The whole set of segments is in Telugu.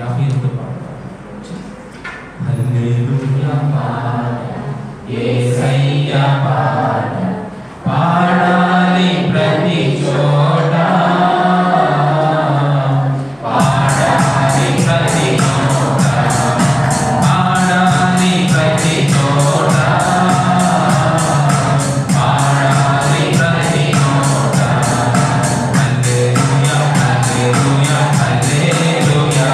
52 హల్లెలూయా పాడ యేసయ్యా పాడ పాడాలి ప్రతి చోట పాడాలి ప్రతి చోట పాడాలి ప్రతి చోట పాడాలి ప్రతి చోట హల్లెలూయా హల్లెలూయా హల్లెలూయా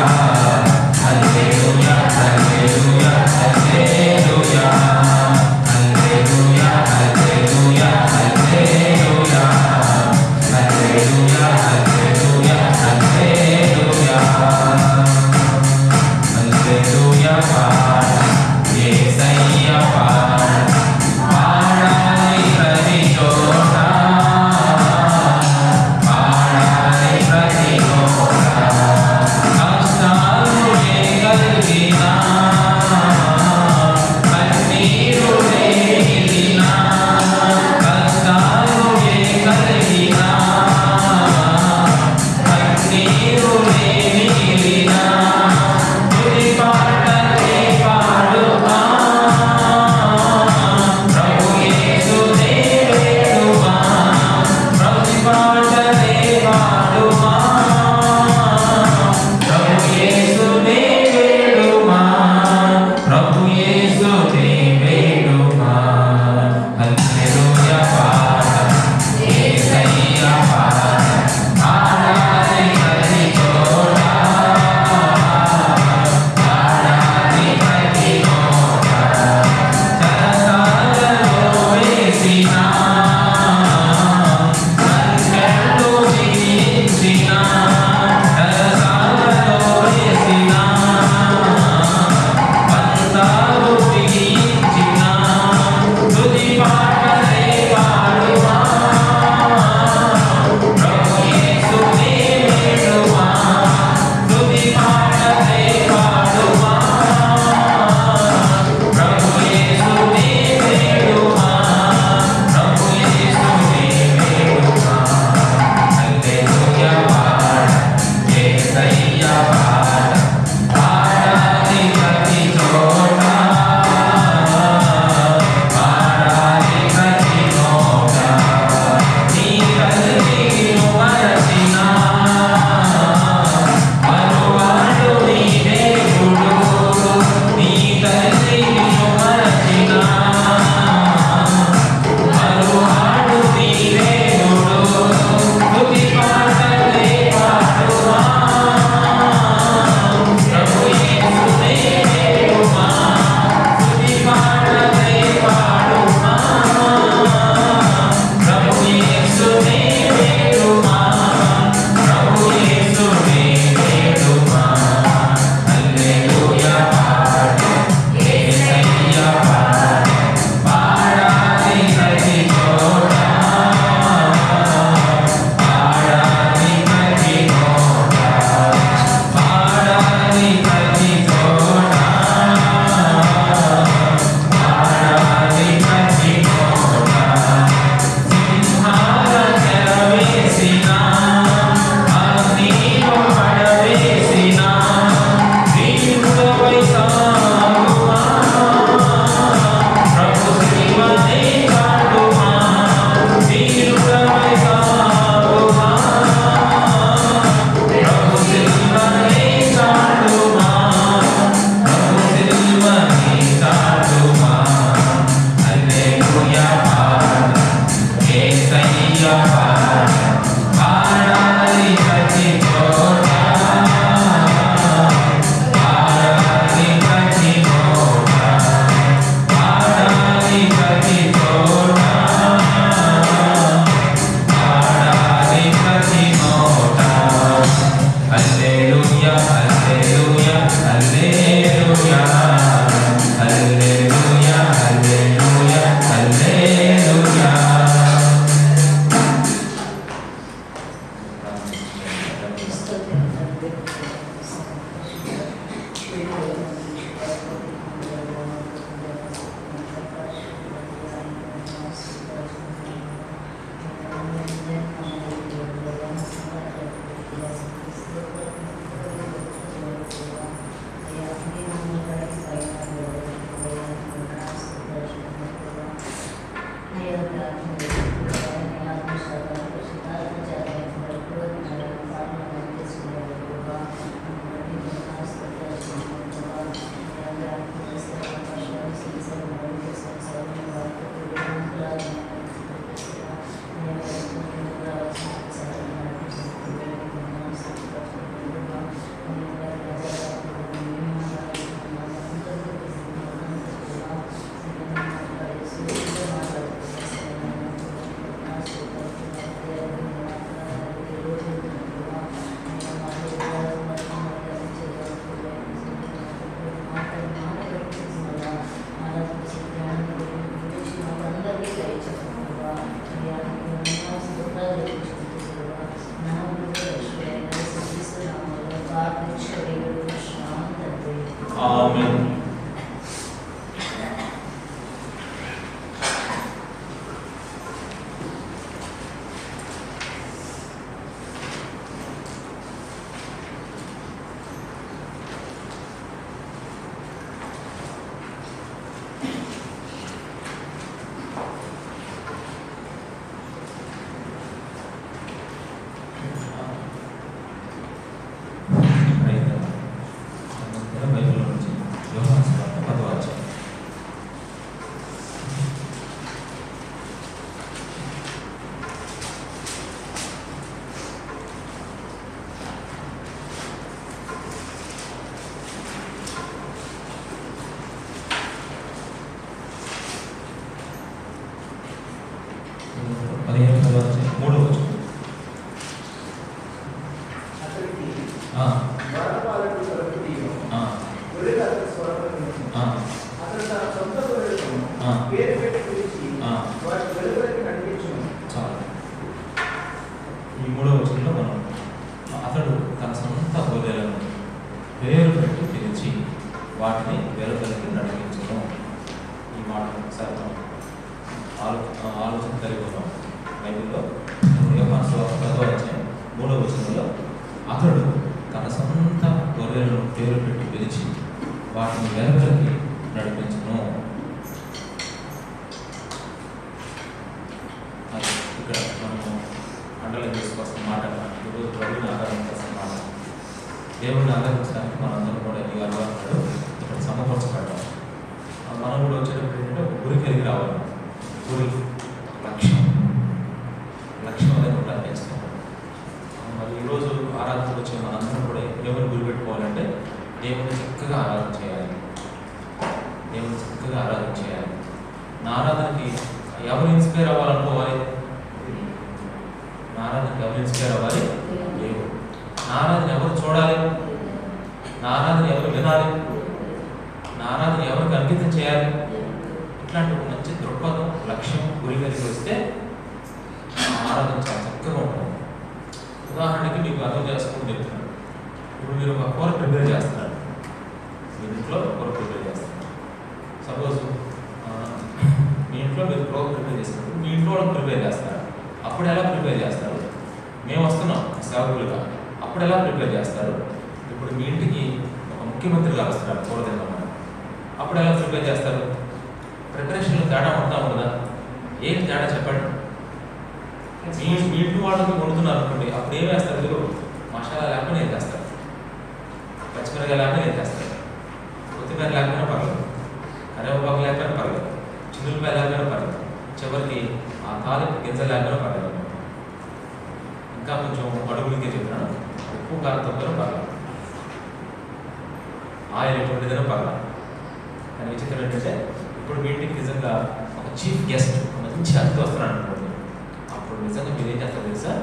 హల్లెలూయా హల్లెలూయా హల్లెలూయా పేరు పెట్టి పిలిచి వారి వెలుగులోకి నడిపించును. చాలు. ఈ 3వ వచనంలో మనం అతడు తన సొంత గొర్రెలను పేరు పెట్టి పిలిచి వాటిని వెలుగులోకి నడిపించును. ఈ మాట ఒకసారి మనం ఆలోచన కలిగి ఉన్నాం. బైబిల్లో యోహాను సువార్త 10వ అధ్యాయం 3వ వచనంలో అతడు తన సొంత గొర్రెలను పేరు పెట్టి పిలిచి వాటిని వెలుగులోకి నడిపించును. అది ఇక్కడ మనము అండలు తీసుకొస్తున్న మాట. ఈరోజు ప్రభుని ఆరాధించాల్సిన మాట. దేవుడిని ఆరాధించడానికి మనందరం కూడా ఈ అలవాటు ఇక్కడ సమకూర్చబడ్డాం. మనం కూడా వచ్చేటప్పుడు ఏంటంటే ఒక గురికి ఎదిగి రావాలి. గురి లక్ష్యం అనేది కూడా నేర్చుకోవాలి. మరి ఈరోజు ఆరాధనకు వచ్చే మనందరం కూడా దేవుని గురి పెట్టుకోవాలంటే దేవుని చక్కగా ఆరాధన చేయాలి. దేవుని చక్కగా ఆరాధన చేయాలి. నా ఆరాధనకి ఎవరు ఇన్స్పైర్ అవ్వాలనుకోవాలి? నా ఆరాధనకి ఎవరు ఇన్స్పైర్ అవ్వాలి? దేవుడు. నా ఆరాధన ఎవరు చూడాలి? నా ఆరాధన ఎవరు వినాలి? నా ఆరాధన ఎవరికి అంకితం చేయాలి? ఇట్లాంటి ఒక మంచి దృక్పథం, లక్ష్యం, గురి కలిగి వస్తే ఆరాధన చాలా చక్కగా ఉంటుంది. ఉదాహరణకి మీకు అర్థం చేసుకుని చెప్తున్నాను. ఇప్పుడు మీరు ఒక కూర ప్రిపేర్ చేస్తున్నారు. మీ ఇంట్లో కూర ప్రిపేర్ చేస్తున్నారు. సపోజ్ మీ ఇంట్లో మీరు కూర ప్రిపేర్ చేసినప్పుడు మీ ఇంట్లో వాళ్ళకి ప్రిపేర్ చేస్తారు. అప్పుడు ఎలా ప్రిపేర్ చేస్తారు? మేము వస్తున్నాం సేవకులుగా, అప్పుడు ఎలా ప్రిపేర్ చేస్తారు? ఇప్పుడు మీ ఇంటికి ఒక ముఖ్యమంత్రి గారు వస్తున్నారు కూర తిన్నామని, అప్పుడు ఎలా ప్రిపేర్ చేస్తారు? ప్రిపరేషన్లో తేడా ఉంటుందా ఉండదా? ఏం తేడా చెప్పండి. మీ ఇంటి వాళ్ళకి వండుతున్నారు అనుకోండి, అప్పుడు ఏం వేస్తారు? మీరు మసాలా లేకపోయినా ఏం చేస్తారు? పచ్చిమిరకాయ లేకపోయినా ఏం చేస్తారు? కొత్తిమీర లేకపోయినా పర్లేదు, కరివేపాకు లేకపోయినా పర్లేదు, చిన్నులపాయ లేకపోయినా పర్లేదు, చివరికి ఆ తాలింపు గింజ లేకపోయినా పర్లేదు. ఇంకా కొంచెం అడుగులకే చెప్తున్నాను, ఉప్పు కారం తక్కువ పర్లేదు, ఆయిల్ ఎటువంటిదైనా పర్లేదు. కానీ విచిత్రం ఏంటంటే ఇప్పుడు మీ ఇంటికి నిజంగా ఒక చీఫ్ గెస్ట్, ఒక మంచి అతిథి వస్తున్నాడు అనుకోండి, అప్పుడు నిజంగా మీరు ఏం చేస్తారు తెలుసా?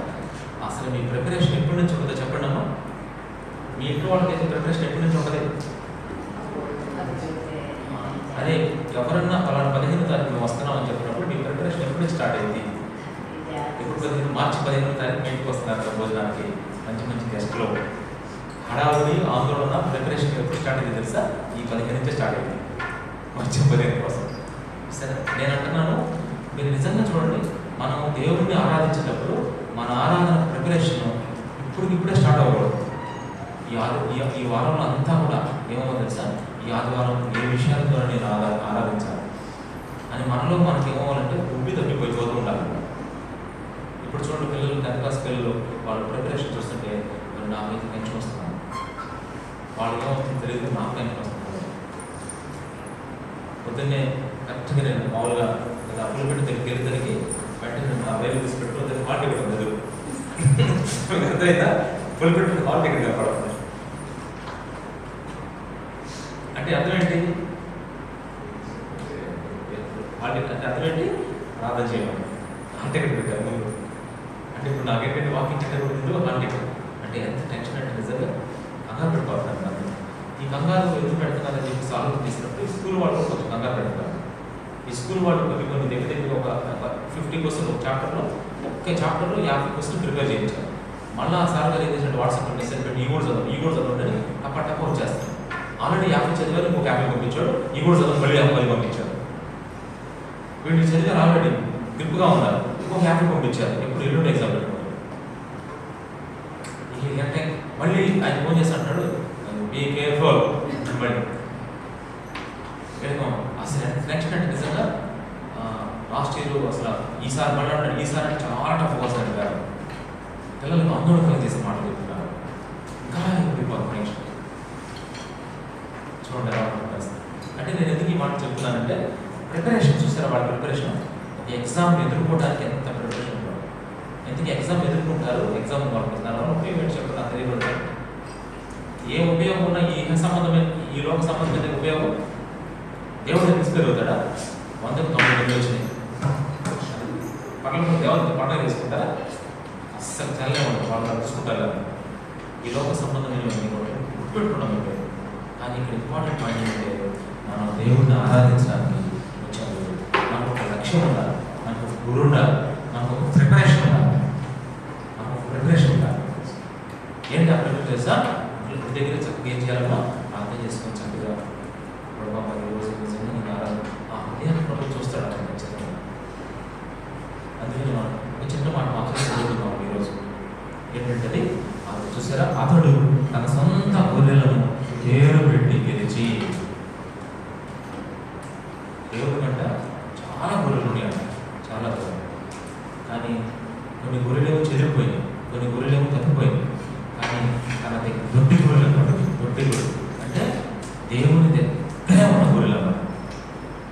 అసలు మీ ప్రిపరేషన్ ఎప్పటి నుంచి ఉంటుందో చెప్పండి అమ్మా. మీ ఇంట్లో వాళ్ళకైతే ప్రిపరేషన్ ఎప్పటి నుంచి ఉంటుంది? అదే ఎవరన్నా పలానా 15వ తారీఖు మేము వస్తున్నాం అని చెప్పినప్పుడు మీ ప్రిపరేషన్ ఎప్పుడు స్టార్ట్ అయింది? ఎప్పుడు 15 మార్చి 15వ తారీఖు మీ ఇంటికి వస్తున్నారు భోజనానికి మంచి మంచి గెస్ట్లో. హడావుడి ఆందోళన ప్రిపరేషన్ ఎప్పుడు స్టార్ట్ అయింది తెలుసా? ఈ 15 నుంచే స్టార్ట్ అయింది వచ్చే 15 కోసం. సరే, నేను అంటున్నాను, మీరు నిజంగా చూడండి, మనం దేవుడిని ఆరాధించేటప్పుడు మన ఆరాధన ప్రిపరేషన్ ఇప్పుడే స్టార్ట్ అవ్వకూడదు. ఈ వారంలో అంతా కూడా ఏమో తెలుసా? ఈ ఆదివారం ఏ విషయాల ద్వారా నేను ఆరాధించాలి అని మనలో మనకి ఏమవ్వాలంటే తప్పిపోయి పోతూ ఉండాలి. ఇప్పుడు చూడండి, పిల్లలు 10th క్లాస్ పిల్లలు వాళ్ళ ప్రిపరేషన్ చూస్తుంటే నాకైతే టెన్షన్ వస్తున్నాను. వాళ్ళు ఏమవుతుందో తెలియదు, నాకు టెన్షన్ వస్తుంది. పొద్దున్నే కరెక్ట్గా నేను మామూలుగా అప్పులు పెట్టి దగ్గరికి వెంటనే నేను ఆ వేలు తీసి పెట్టుకుంటే హాల్ టికెట్ ఉండదు. అర్థమైందా? అప్పులు పెట్టి హాల్ టికెట్ కనపడుతుంది అంటే అర్థం ఏంటి? హాల్ టికెట్ అంటే అర్థం ఏంటి? ప్రార్థన చేయడం. హాల్ టికెట్ పెట్టారు ముందు అంటే ఇప్పుడు నాకేంటంటే వాకింగ్ టికెట్ ముందు హాల్ టికెట్ అంటే ఎంత టెన్షన్ అంటే నిజంగా కంగారు పెట్టుకోవాలి. ఈ కంగారు ఎందుకు పెడుతున్నారని చెప్పి సాల్వ్ చేసినప్పుడు స్కూల్ వాళ్ళు కొంచెం కంగారు పెడతారు. ఈ స్కూల్ వాళ్ళు కొన్ని దగ్గర ఒక 50 క్వశ్చన్ ఒక చాప్టర్లో, ఒకే చాప్టర్లో 50 క్వశ్చన్ ప్రిపేర్ చేయించారు. మళ్ళీ ఆ సార్ గారు ఏం చేసినట్టు వాట్సాప్లో మెసేజ్ పెట్టి ఈ కూడా చదవండి టప్ప వచ్చేస్తారు. ఆల్రెడీ 50 చదివారు, ఇంకొక 50 పంపించాడు. ఈ కూడా చదవని మళ్ళీ 50 పంపించారు. వీళ్ళు చదివారు ఆల్రెడీ గ్రిప్గా ఉన్నారు, ఇంకొక 50 పంపించారు. ఇప్పుడు ఎల్లుండి ఎగ్జామ్ పెట్టుకోవాలి. అంటే మళ్ళీ ఆయన ఫోన్ చేసి అంటాడు, బీ కేర్ఫుల్ మళ్ళీ వెళ్ళిపోం. అసలు నెక్స్ట్ అంటే నిజంగా లాస్ట్ ఇయర్ అసలు ఈసారి మళ్ళీ అంటాడు, ఈసారి అంటే చాలా టఫ్ వస్తుంది గారు. పిల్లలకు ఆందోళన చేసే మాటలు చెప్తున్నారు. ఇంకా ఇప్పుడు నెక్స్ట్ చూడండి ఎలా ఉంటుంది. అంటే నేను ఎందుకు ఈ మాట చెప్తున్నానంటే ప్రిపరేషన్ చూసారా, వాళ్ళ ప్రిపరేషన్ ఒక ఎగ్జామ్ ఎదుర్కోవడానికి ఎంత ప్రిపరేషన్ ఉంటుంది. ఎందుకు ఎగ్జామ్ ఎదుర్కొంటారు, ఎగ్జామ్ వాళ్ళకి దానివల్ల ఉపయోగం ఏంటి చెప్పడం తెలియదు. ఏ ఉపయోగం ఉన్నా ఈ సంబంధమైన ఈ లోక సంబంధమైన ఉపయోగం దేవుడు ఇన్స్పైర్ అవుతాడా? 199 వచ్చినాయి. పక్కన దేవతకి పండుగ చేసుకుంటారా? అస్సలు చల్లే ఉంటుంది, వాళ్ళు చూసుకుంటారు కదా. ఈ లోక సంబంధమైన గుర్తుపెట్టుకున్నాం. కానీ ఇక్కడ ఇంపార్టెంట్ పాయింట్ ఏంటంటే మనం దేవుడిని ఆరాధించడానికి వచ్చాము. లక్ష్యం ఉండాలి, మనకు ఒక గురు ఉండాలి, మనకు ఒక ప్రిపరేషన్ ఉండాలి, మనకు ఒక ప్రిపరేషన్ ఉండాలి. ఏంటి ఆ ప్రిపరేషన్ చేస్తా ఇంటి దగ్గర చక్కగా ఏం చేయాలన్నా ప్రార్థన చేసుకొని చక్కగా ప్రభావ ఈరోజు నిజంగా నేను అదే ప్రభు చూస్తాడు అతను ఖచ్చితంగా. అందుకని మనం ఒక చిన్న మాట మాత్రం చదువుతున్నాం ఈరోజు. ఏంటంటే అది చూసారా, అతడు తన సొంత గొర్రెలను పేరు పెట్టి గెలిచి, దేవుడి కంట చాలా గొర్రెలు ఉన్నాయంట, చాలా గొర్రెలు. కానీ కొన్ని గొర్రెలేమో చెదిరిపోయినాయి, కొన్ని గొర్రెలేమో తప్పిపోయినాయి. కానీ తన దగ్గర దొడ్డి గొర్రెలు అన్నమాట. దొడ్డి గొర్రెలు అంటే దేవుని దగ్గరే ఉన్న గొర్రెలు అన్నమాట,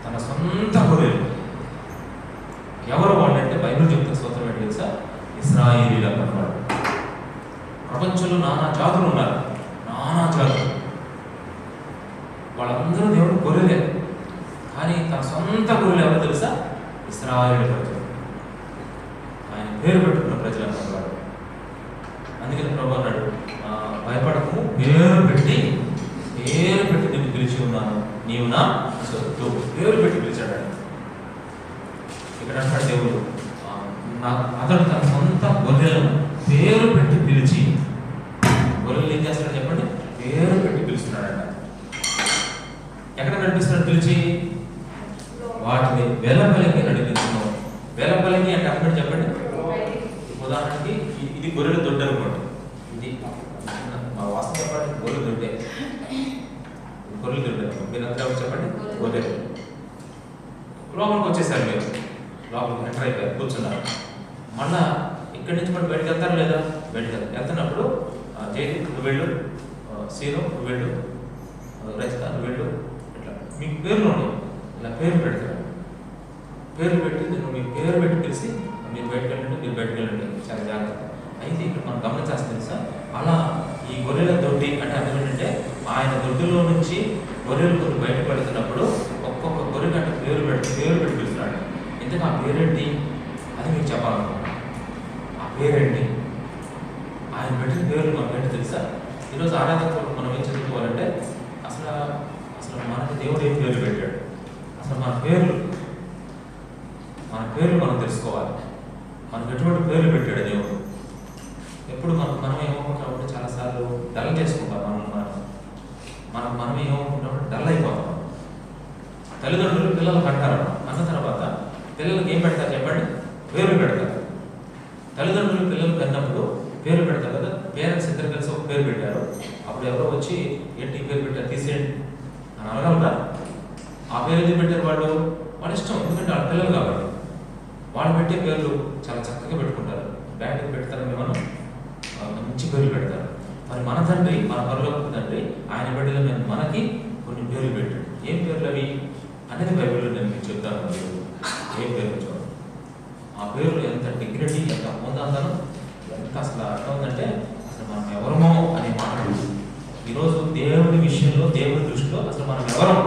తన సొంత గొర్రెలు. ఎవరు వాళ్ళంటే బైబిల్ చెప్తున్న స్తోత్రం ఏంటి తెలుసా? ఇశ్రాయేలీయులు అన్నమాట. ప్రపంచంలో నానా జాతులు ఉన్నారు, నానా జాతులు. వాళ్ళందరూ దేవుడు గొర్రెలే. కానీ తన సొంత గొర్రెలు ఎవరు తెలుసా? ఇశ్రాయేలు ప్రజలు. ఆయన పేరు పెట్టుకున్న ప్రజలు అన్నమాట. అందుకని ప్రభు అన్నాడు, భయపడకు, పేరు పెట్టి నేను పిలిచి ఉన్నాను, నీవు నా సొత్తు. పేరు పెట్టి పిలిచాడు ఆయన. ఇక్కడ అంటాడు దేవుడు, అతడు తన సొంత గొర్రెలను పేరు పెట్టి పిలిచి. గొర్రెలు ఏం చేస్తాడు చెప్పండి? పేరు పెట్టి పిలుస్తున్నాడంట. ఎక్కడ నడిపిస్తున్నాడు పిలిచి? వాటిని వెలపలికి నడిపించున్నాం. వెలపలికి అంటే అక్కడ చెప్పండి. ఉదాహరణకి ఇది గొర్రెల దొడ్డు అనుకోండి. ఇది మా వాస్తవ చెప్పండి, గొర్రెల దొడ్డే. గొర్రెల దొడ్డు మీరు అంతా చెప్పండి, గొర్రెలు. లోపలికి వచ్చేసారు, మీరు లోపలికి ఎంటర్ అయిపోయారు, కూర్చున్నారు. మళ్ళా ఇక్కడి నుంచి మనం బయటకు వెళ్తారు లేదా? బయటకు వెళ్తున్నప్పుడు జైలు నువ్వు వెళ్ళు, సీను నువ్వు వెళ్ళు, రచిత నువ్వు వెళ్ళు, ఇట్లా మీకు పేర్లు ఉండవు. ఇలా పేరు పెడతారు. పేరు పెట్టి నేను మీ పేరు పెట్టి పిలిచి మీరు బయటకు వెళ్ళండి, మీరు బయటకు వెళ్ళండి, చాలా జాగ్రత్త. అయితే ఇక్కడ మనం గమనించాల్సింది సార్, అలా ఈ గొర్రెల దొడ్డి అంటే అర్థం ఏంటంటే ఆయన దొడ్డిలో నుంచి గొర్రెలు కొన్ని బయట పెడుతున్నప్పుడు ఒక్కొక్క గొర్రె అంటే పేరు పెట్టి పిలుస్తున్నాడు. ఎందుకు ఆ పేరేంటి అది మీకు చెప్పాలనుకుంటున్నాను. ఆ పేరేంటి? ఆయన పెట్టిన పేర్లు మనకు ఏంటి తెలుసా? ఈరోజు ఆరాధనలో మనం ఏం చదువుకోవాలంటే అసలు మనకి దేవుడు ఏం పేర్లు పెట్టాడు, అసలు మన పేర్లు మనం తెలుసుకోవాలి. మనకు ఎటువంటి పేర్లు పెట్టాడు దేవుడు. ఎప్పుడు మనం ఏమనుకుంటామంటే చాలాసార్లు డల్ చేసుకుంటాం. మనం ఏమనుకుంటామంటే డల్ అయిపోతాం. తల్లిదండ్రులు పిల్లలకు అంటారు, అన్న తర్వాత పిల్లలకి ఏం పెడతారు చెప్పండి? పేర్లు పెడతారు. తల్లిదండ్రులు పిల్లలు కన్నప్పుడు పేరు పెడతారు కదా. పేరెంట్స్ ఇద్దరు కలిసి ఒక పేరు పెట్టారు. అప్పుడు ఎవరో వచ్చి ఏంటి పేరు పెట్టారు తీసేయండి అని అనగలరా? ఆ పేరు ఎందుకు పెట్టారు? వాళ్ళ ఇష్టం, ఎందుకంటే వాళ్ళ పిల్లలు కాబట్టి. వాళ్ళు పెట్టే పేర్లు చాలా చక్కగా పెట్టుకుంటారు. బ్యాట్కి పెడతారని మనం మంచి పేర్లు పెడతారు. మరి మన తండ్రి, మన పరలోక తండ్రి ఆయన బిడ్డల మీద మనకి కొన్ని పేర్లు పెట్టాడు. ఏం పేర్లు అవి అనేది బైబిల్లో నేను మీకు చెప్తాను. ఏం పేర్లు చూడండి. ఆ పేర్లు ఎంత డిగ్నిటీ, ఎంత హోదాదనం, ఎంత అసలు అర్థం ఉందంటే అసలు మనం ఎవరమో అనే మాట. ఈరోజు దేవుడి విషయంలో, దేవుడి దృష్టిలో అసలు మనం ఎవరం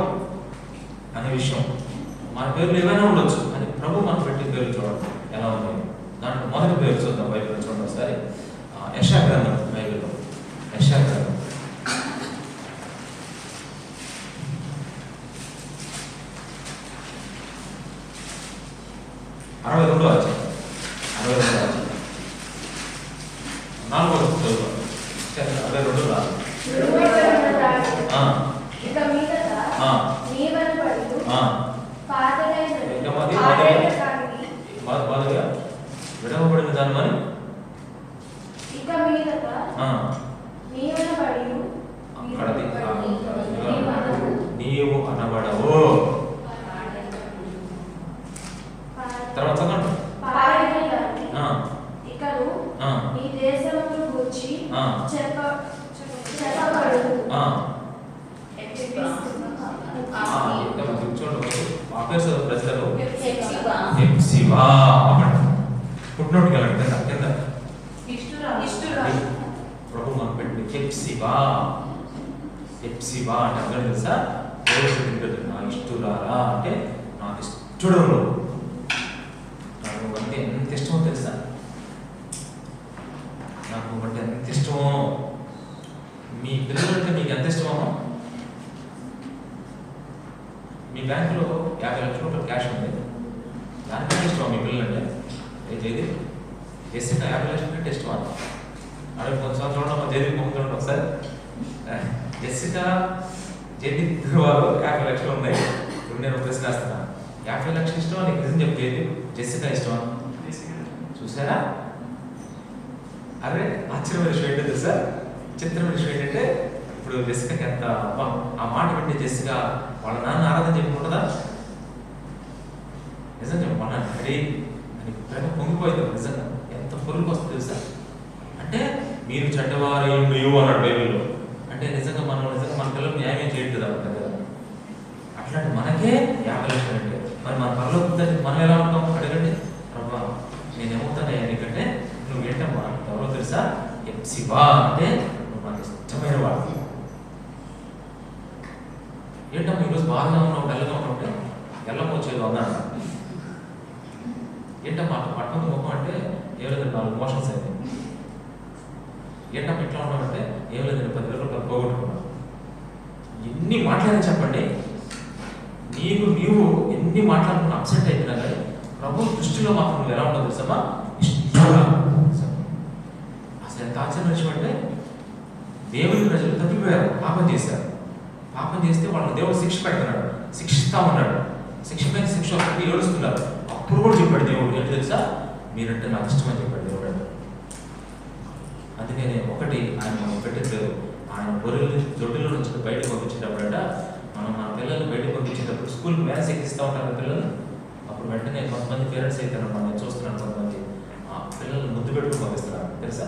అనే విషయం. మన పేర్లు ఏమైనా ఉండొచ్చు, కానీ ప్రభు మనం పెట్టిన పేర్లు చూడండి ఎలా ఉన్నాయి. దాంట్లో మొదటి పేరు చూద్దాం బైబిల్లో. చూడండి ఒకసారి యెషయా గ్రంథం. బైబిల్లో యెషయా గ్రంథం 62వ అధ్యాయం. 62వ అధ్యాయం 4వ వచనం చదువుతాం. 62:4. ఇక మీదట నీవనబడు బాధగా విడవబడిన దానివని ఇక మీదట నీవనబడు నీవు అనబడవు. తర్వాత ఇకను నీ దేశమును గూర్చి చెప్పబడు. ప్రజలకు పుట్టినోటికి వెళ్ళండి కింద ప్రభు మనం పెట్టి హెప్సిబా అంటే అర్థం తెలుసా? నా ఇష్టురారా అంటే నాకు ఇష్టడు. నాకు అంటే ఎంత ఇష్టమో తెలుసా? నాకు అంటే ఎంత ఇష్టమో. మీ పిల్లలంటే మీకు ఎంత ఇష్టమో? మీ బ్యాంకులో 50 లక్షల రూపాయలు క్యాష్ ఉంది. అరే కొంచెం చూడండి జేడీ ముఖం చూడండి ఒకసారి. జెసికా జేడీ వారు 50 లక్షలు ఉన్నాయి. ఇప్పుడు నేను ప్రశ్న వేస్తున్నాను, 50 లక్షలు ఇష్టమా నీకు నిజం చెప్పేది? జెసికా ఇష్టమా? చూసారా? అరే ఆశ్చర్యమైన విషయం ఏంటో తెలుసా? చిత్రమైన విషయం ఏంటంటే ఇప్పుడు జెసికాకి ఎంత ఆ మాట వింటే జెసికా వాళ్ళ నాన్న ఆరాధన చెప్పుకుంటుందా? నిజం చెప్పమన్నా డాడీ అని ప్రేమ పొంగిపోయింది. నిజంగా ఎంత పొరుగు వస్తుంది తెలుసా? అంటే మీరు చెడ్డవారు నువ్వు అన్నాడు బైబిల్లో. అంటే నిజంగా మన పిల్లలు న్యాయం చేయట్లేదు అంటారు కదా. అట్లాంటి మనకే 50 లక్షలు అంటే మరి మన పరలోకి మనం ఎలా ఉంటాం అడగండి. ప్రభా నేనేమవుతానయ్యా నీకంటే నువ్వు ఏంటమ్మా ఎవరో తెలుసా? శివా అంటే నువ్వు నాకు ఇష్టమైన వాడు. ఏంటమ్మా ఈరోజు బాగా ఉన్నావు డల్గా ఉన్నావు ఎల్లం వచ్చేది అన్నాడు. ఏంటమ్మా అట్లా పట్టుకుని ముఖం అంటే ఏం లేదు 4 మోషన్స్ అయింది. ఏంటమ్మా ఇట్లా ఉన్నామంటే ఏం లేదు 10,000 రూపాయలు పోగొట్టుకున్నావు. ఎన్ని మాట్లాడని చెప్పండి, నీవు ఎన్ని మాట్లాడుకున్నా అప్సెట్ అయిపోయినా కానీ ప్రభు దృష్టిలో మాత్రం నువ్వు ఎలా ఉండదు తెలుసమ్మా? ఇష్టంగా. అసలు ఎంత ఆశ్చర్యం విషయం అంటే దేవుని ప్రజలు తప్పిపోయారు, పాపం చేశారు. పాపం చేస్తే వాళ్ళని దేవుడు శిక్ష పెడుతున్నాడు, శిక్షిస్తా ఉన్నాడు. శిక్ష పైన శిక్ష ఒకటి ఏడుస్తున్నారు. అప్పుడు కూడా చెప్పాడు దేవుడు ఏంటి తెలుసా? మీరంటే నాకు ఇష్టమని చెప్పాడు దేవుడు. అందుకే నేను ఒకటి ఆయన పెట్టట్లేదు. ఆయన గొర్రెలు దొడ్డిలో నుంచి బయటకు పంపించేటప్పుడట మనం మన పిల్లల్ని బయటకు పంపించేటప్పుడు స్కూల్కి వ్యాన్స్ ఎక్కిస్తూ ఉంటారు పిల్లలు. అప్పుడు వెంటనే కొంతమంది పేరెంట్స్ అయితే నేను చూస్తున్నాను, కొంతమంది ఆ పిల్లల్ని ముద్దు పెట్టుకుని పంపిస్తున్నారు తెలుసా?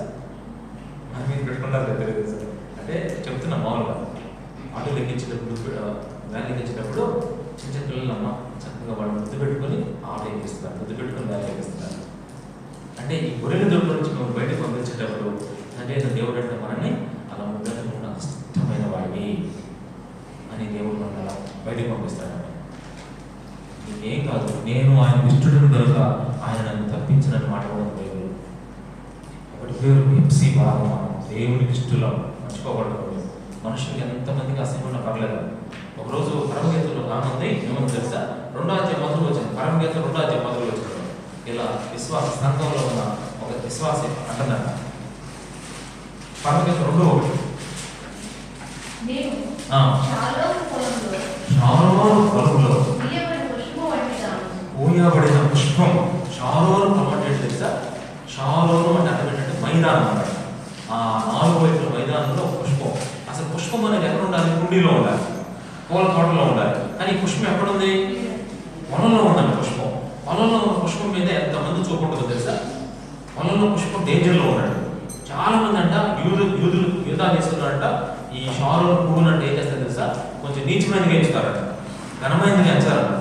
మన మీద పెట్టుకున్నారు తెలియదు సార్. అంటే చెప్తున్నా మామూలుగా ఆటోలు ఎక్కించేటప్పుడు వ్యాన్ ఎక్కించేటప్పుడు చిన్న చిన్న పిల్లలు అమ్మ చక్కగా వాళ్ళు ముద్దు పెట్టుకొని ఆటో ఎక్కిస్తున్నారు, ముద్దు పెట్టుకొని వ్యాన్ ఎక్కిస్తున్నారు. అంటే ఈ గొర్రెల దొడ్ల నుంచి మనం బయటకు పంపించేటప్పుడు అంటే దేవుడు అంటే మనల్ని అలా ముద్దకు నాకు ఇష్టమైన వాడివి అని దేవుడు మనల్ని అలా బయటకు పంపిస్తాడంట. నీకేం కాదు, నేను ఆయన ఇష్టడును కనుక ఆయన నన్ను తప్పించినట్టు మాట్లాడడం దేవుడు. ఒకటి పేరు హింసీ భావం, దేవునికి ఇష్టలం మర్చిపోకూడదు. మనుషులు ఎంతమందికి అసహ్యంగా పర్లేదు. ఒకరోజు పరమగీతలో రానుంది ఏమని తెలుసా? 2వ అధ్యాయం మొదలు వచ్చింది. పరమగీత 2వ అధ్యాయం మొదలు వచ్చింది. ఇలా విశ్వాస సంఘంలో ఉన్న ఒక విశ్వాసి అంటుందంట. పరమగీత 2:1 పూయబడిన పుష్పం. షారోను పొలం అంటే తెలుసా? షారోను అంటే అర్థం ఏంటంటే మైదానం అన్నమాట. ఆ 4 వైపుల మైదానంలో పుష్పం. అసలు పుష్పం అనేది ఎక్కడ ఉండాలి? కుండీలో ఉండాలి, పూల తోటలో ఉండాలి. కానీ ఈ పుష్పం ఎక్కడుంది? పొలంలో ఉండాలి. పుష్పం పొలంలో ఉన్న పుష్పం మీద ఎంతమంది చూపుంటుందో తెలుసా? పొలంలో పుష్పం డేంజర్లో ఉన్నాడు. చాలా మంది అంట యూదా తీసుకున్నారంట ఈ షారోను పువ్వులు అంటే ఏం చేస్తారు తెలుసా? కొంచెం నీచమైనగా ఎంచుతారంట, ఘనమైనగా ఎంచారంట.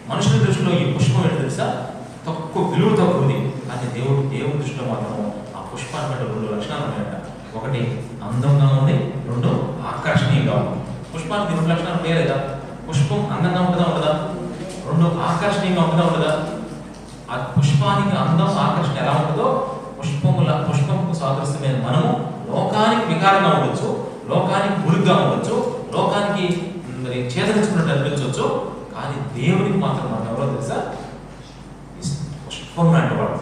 మనుషుల దృష్టిలో ఈ పుష్పం ఏంటి తెలుసా? తక్కువ విలువ తక్కువది. కానీ దేవుడి దృష్టిలో మాత్రం ఆ పుష్పాన్ని బట్టి 2 లక్షణాలు ఉన్నాయంట. ఒకటి అందంగా ఉంది, 2 ఆకర్షణీయంగా ఉంది. పుష్పానికి 2 లక్షణాలు పేరేదా? పుష్పం అందంగా ఉంటుందా ఉండదా? 2 ఆకర్షణీయంగా ఉంటుందా ఉండదా? ఆ పుష్పానికి అందం ఆకర్షణ ఎలా ఉంటుందో పుష్పంకు సాదృశ్యమైన మనము లోకానికి వికారంగా ఉండొచ్చు, లోకానికి మురిగ్గా ఉండొచ్చు, లోకానికి మరి చేదరించుకున్నట్టు అనిపించవచ్చు. కానీ దేవునికి మాత్రం మనం ఎవరో తెలుసా? పుష్పం లాంటి వాడు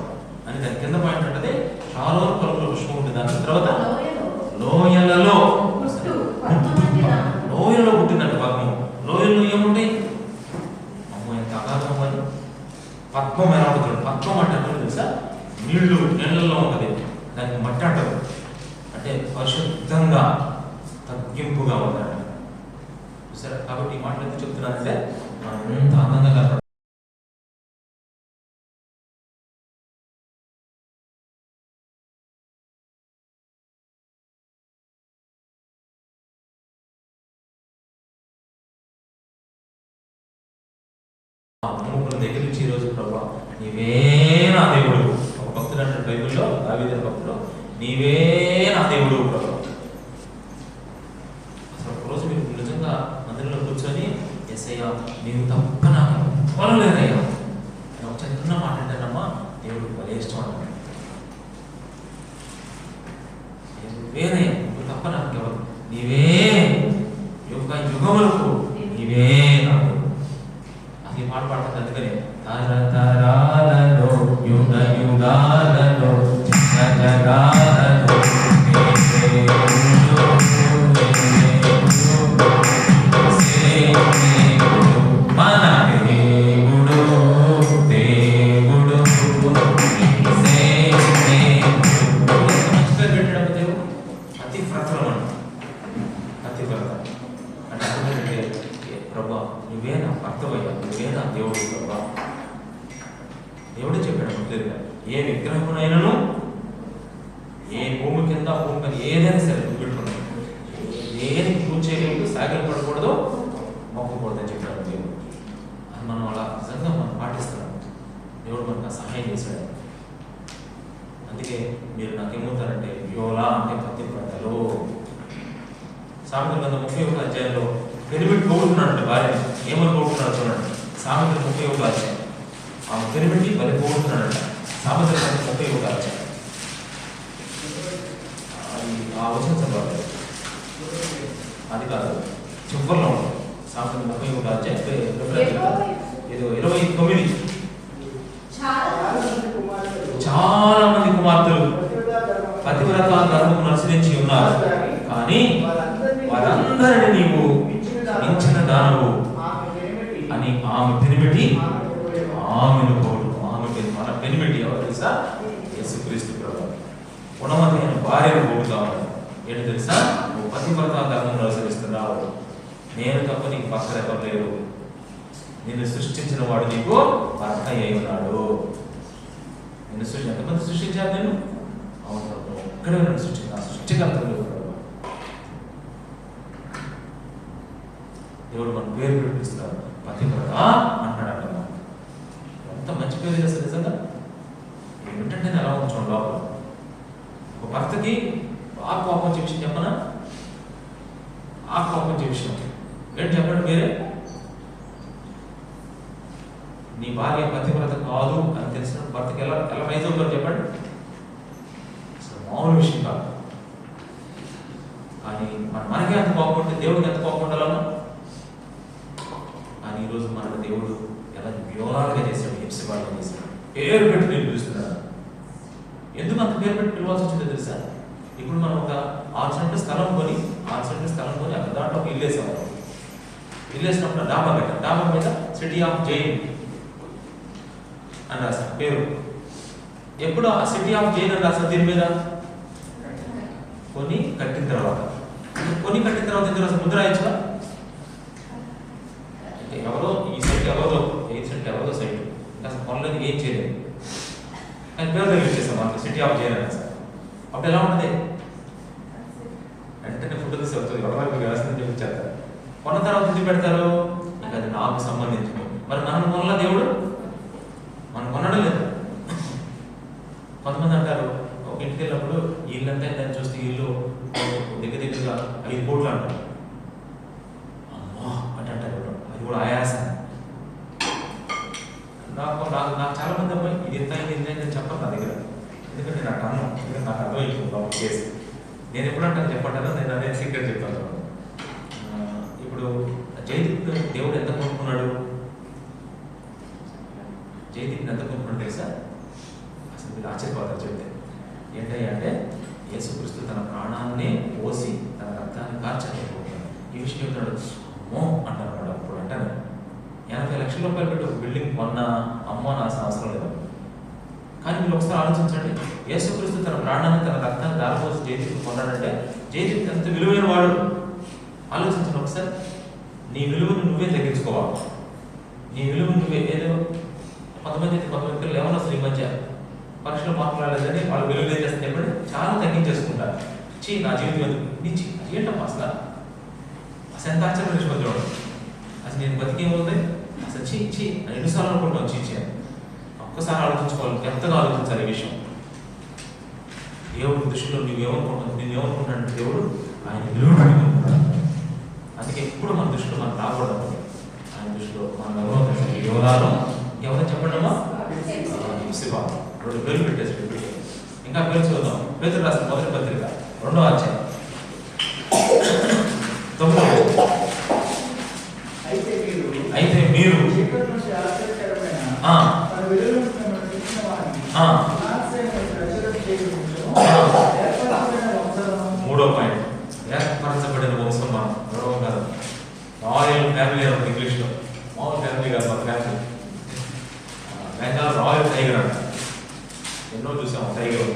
అని దాని కింద పాయింట్ అంటే షారోను పొలంలో పుష్పం ఉంటుంది. దాని తర్వాత లోయలలో పుట్టినట్టు పద్మం. లోయల్లో ఏముంటాయి? అమ్మో ఎంత అగాధం అని. పద్మం ఎలా ఉంటుంది? పద్మం అంటే తెలుసా? నీళ్ళల్లో ఉంటుంది. దానికి మట్టి అంటారు. అంటే పరిశుద్ధంగా తగ్గింపుగా ఉంటాడు. సరే, కాబట్టి ఈ మాటలు ఎందుకు చెప్తున్నానంటే మనం ఎంత ఆనందంగా కనపడ నమ్ముకున్న దగ్గర నుంచి ఈరోజు ప్రభా నీవే నా దేవుడు. ఒక భక్తుడు అంటే బైబిల్లో దావీదు భక్తుడు, నీవే నా దేవుడు ప్రభా. అసలు ఒకరోజు మీరు నిజంగా మందిరంలో కూర్చొని ఎస్ఐయా నీవు తప్ప నాకు ఎవరు లేరయ్యా నేను ఒక చిన్న మాట అంటానమ్మా, దేవుడికి భలే ఇష్టం అంటాను. వేరయ్యా నువ్వు తప్ప నాకు ఎవరు, నీవే యుగములకు నీవే నాకు. అది పాట పాడుతుంది. అందుకని తరతరాలలో యుగ యుగాలలో జగాలలో ప్రభా. దేవుడే చెప్పాడు క్లియర్గా, ఏ విగ్రహమునైనను ఏ భూమి కింద భూమి మీద ఏదైనా సరే పెట్టుకున్నాడు, దేనికి పూజ చేయకూడదు, సాగిలు పడకూడదు, మొక్కకూడదు అని చెప్పాడు దేవుడు. అది మనం అలా నిజంగా మనం పాటిస్తున్నాం. దేవుడు మనకు సహాయం చేశాడు. అందుకే మీరు నాకేమవుతారంటే యోలా అంటే పతివ్రతలు. సామెతల గ్రంథం 31వ అధ్యాయంలో పెనిమిటి పోగొట్టున్నాడు భార్యని. ఏమని పోగొట్టున్నాడు చూడండి. సామెతల 31వ అధ్యాయం ఆమె పెనిమిటి బలి పోగొట్టున్నాడంట. సామెతల గ్రంథం 31వ అధ్యాయం ఆ వచ్చిన చదవాలి, అది కాదు చివరిలో ఉంటుంది. సామెతల 31వ అధ్యాయం ఏదో 29. చాలా మంది కుమార్తెలు పతివ్రత ధర్మము అనుసరించి ఉన్నారు, కానీ వారందరినీ నీవు మించిన దానవు అని ఆమె పెనిమిటి ఆమెను పోడు. ఆమె మన పెనిమిటి ఎవరు తెలుసా? యేసుక్రీస్తు ప్రభువు. గుణవంతమైన భార్యను పోగుతావు. ఏంటి తెలుసా? నువ్వు పతివ్రత ధర్మం అనుసరిస్తున్నావు. నేను తప్ప నీకు పక్కన ఎవరు లేరు. నిన్ను సృష్టించిన వాడు నీకు భర్త అయి ఉన్నాడు. నిన్ను ఎంతమంది సృష్టించారు? నేను అవును ఒక్కడే నన్ను సృష్టించిన సృష్టికర్తలు. దేవుడు మన పేరు పిలిపిస్తున్నాడు, పతివ్రత అంటున్నాడు. ఎంత మంచి పేరు చేస్తారు నిజంగా. ఏమిటంటే నేను ఎలా ఉంచాను లోపల. ఒక భర్తకి ఆ కోపం వచ్చే విషయం చెప్పనా? ఆ కోపం వచ్చే విషయం ఏంటి చెప్పండి మీరే. నీ భార్య పతివ్రత కాదు అని తెలిసిన భర్తకి ఎలా ఎలా రైజ్ అవుతారు చెప్పండి. అసలు మామూలు విషయం కాదు. కానీ మనకే అంత కోపం ఉంటే దేవుడికి ఎంత కోపం ఉండాలన్నా. కానీ ఈరోజు మన దేవుడు ఎలా వివరాలుగా చేశాడు, హెప్సిబాగా చేశాడు. పేరు పెట్టి నేను పిలుస్తున్నాడు. ఎందుకు అంత పేరు పెట్టి పిలవాల్సి వచ్చిందో తెలుసా? ఇప్పుడు మనం ఒక 6 సెంట్లు స్థలం కొని అక్కడ దాంట్లో ఒక ఇల్లు వేసాము. ఇల్లు వేసినప్పుడు డాబా కట్టాం. డాబా మీద సిటీ ఆఫ్ జైన్ అని రాస్తాం పేరు. ఎప్పుడు ఆ సిటీ ఆఫ్ జైన్ అని రాస్తాం దీని మీద? కొని కట్టిన తర్వాత ఎందుకు రాస్తాం? ముందు రాయొచ్చుగా. అంటే ఎవరో ఈ సైట్ ఎవరో 8 సెంట్ ఎవరో సైట్ ఇంకా అసలు కొనలేదు, ఏం చేయలేదు, కానీ పేరు దగ్గర ఇచ్చేస్తాం మనకు సిటీ ఆఫ్ జైన్ అని రాస్తాం. అప్పుడు ఎలా ఉంటుంది? వెంటనే ఫోటో తీసి వస్తుంది, ఎవరికి వ్యవస్థను చూపించేస్తారు. కొన్న తర్వాత ఎందుకు పెడతారు? ఇంకా అది నాకు సంబంధించింది. మరి మనం కొనలా దేవుడు? మనం కొనడం లేదు. కొంతమంది అంటారు ఒక ఇంటికి వెళ్ళినప్పుడు ఇల్లు అంటే దాన్ని చూస్తే ఇల్లు దగ్గరగా 5 కోట్లు అంటారు. అమ్మా అంటే అంటారు. అది కూడా ఆయాసం. నాకు చాలా మంది అమ్మాయి ఇది ఎంత అయింది అని చెప్పను నా దగ్గర. ఎందుకంటే నాకు అన్నం నాకు అర్థమైపోతుంది కేసు. నేను ఎప్పుడు అంటాను చెప్పంటాను, నేను అదే సీక్రెట్ చెప్తాను. ఇప్పుడు జయదీప్ దేవుడు ఎంత కొనుక్కున్నాడు? జయదీప్ని ఎంత కొనుక్కున్నాడు తెలుసా? అసలు మీరు ఆశ్చర్యపోతారు చెప్తే. ఏంటంటే అంటే యేసుక్రీస్తు తన ప్రాణాన్ని పోసి తన రక్తాన్ని కార్చలేకపోతున్నాడు. ఈ విషయం చెప్తున్నాడు. అమ్మో అంటాడు. అప్పుడు అంటాను 80 లక్షల రూపాయలు పెట్టి ఒక బిల్డింగ్ కొన్న అమ్మో నా అవసరం లేదు. కానీ మీరు ఒకసారి ఆలోచించండి. యేసుక్రీస్తు తన ప్రాణాన్ని తన రక్తాన్ని దారిపోసి జయదీప్ కొన్నాడంటే జయదీప్ ఎంత విలువైన వాడు ఆలోచించండి ఒకసారి. నీ విలువను నువ్వే తగ్గించుకోవాలి. నీ విలువను నువ్వే ఏదో కొంతమంది పిల్లలు ఏమన్నా అసలు ఈ మధ్య పరీక్షలు మాట్లాడలేదని వాళ్ళు విలువ ఏం చేస్తారు చెప్పండి, చాలా తగ్గించేసుకుంటారు. నా జీవితం నిచ్చి ఏంటమ్మా అసలు ఎంత ఆశ్చర్యం చూడండి. అసలు నేను బతికేముంది అసలు చీ ఎన్నిసార్లు అనుకుంటాను చీ ఒక్కసారి ఆలోచించుకోవాలి, ఎంతగా ఆలోచించాలి ఈ విషయం. దేవుడి దృష్టిలో నువ్వేమనుకుంటున్నావు, నేనేమనుకుంటాను దేవుడు ఆయన విలువ పెట్టుకుంటున్నాడు. అందుకే ఎప్పుడు మన దృష్టిలో మనం రాకూడదు. ఆయన దృష్టిలో మనం వివరాలు ఎవరైనా చెప్పండమ్మా శివ 2 పేర్లు పెట్టేసి ఇంకా పేరు చూద్దాం. పేతురు రాసిన మొదటి పత్రిక 2వ అధ్యాయం 9వ. అయితే మీరు 3వ పాయింట్ ఏర్పరచబడిన వంశం. మనం గౌరవం కాదు, రాయల్ ఫ్యామిలీ అని ఇంగ్లీష్లో. మామూలు ఫ్యామిలీ కాదు మన ఫ్యామిలీ. బెంగాల్ రాయల్ టైగర్ అంట. ఎన్నో చూసాము టైగర్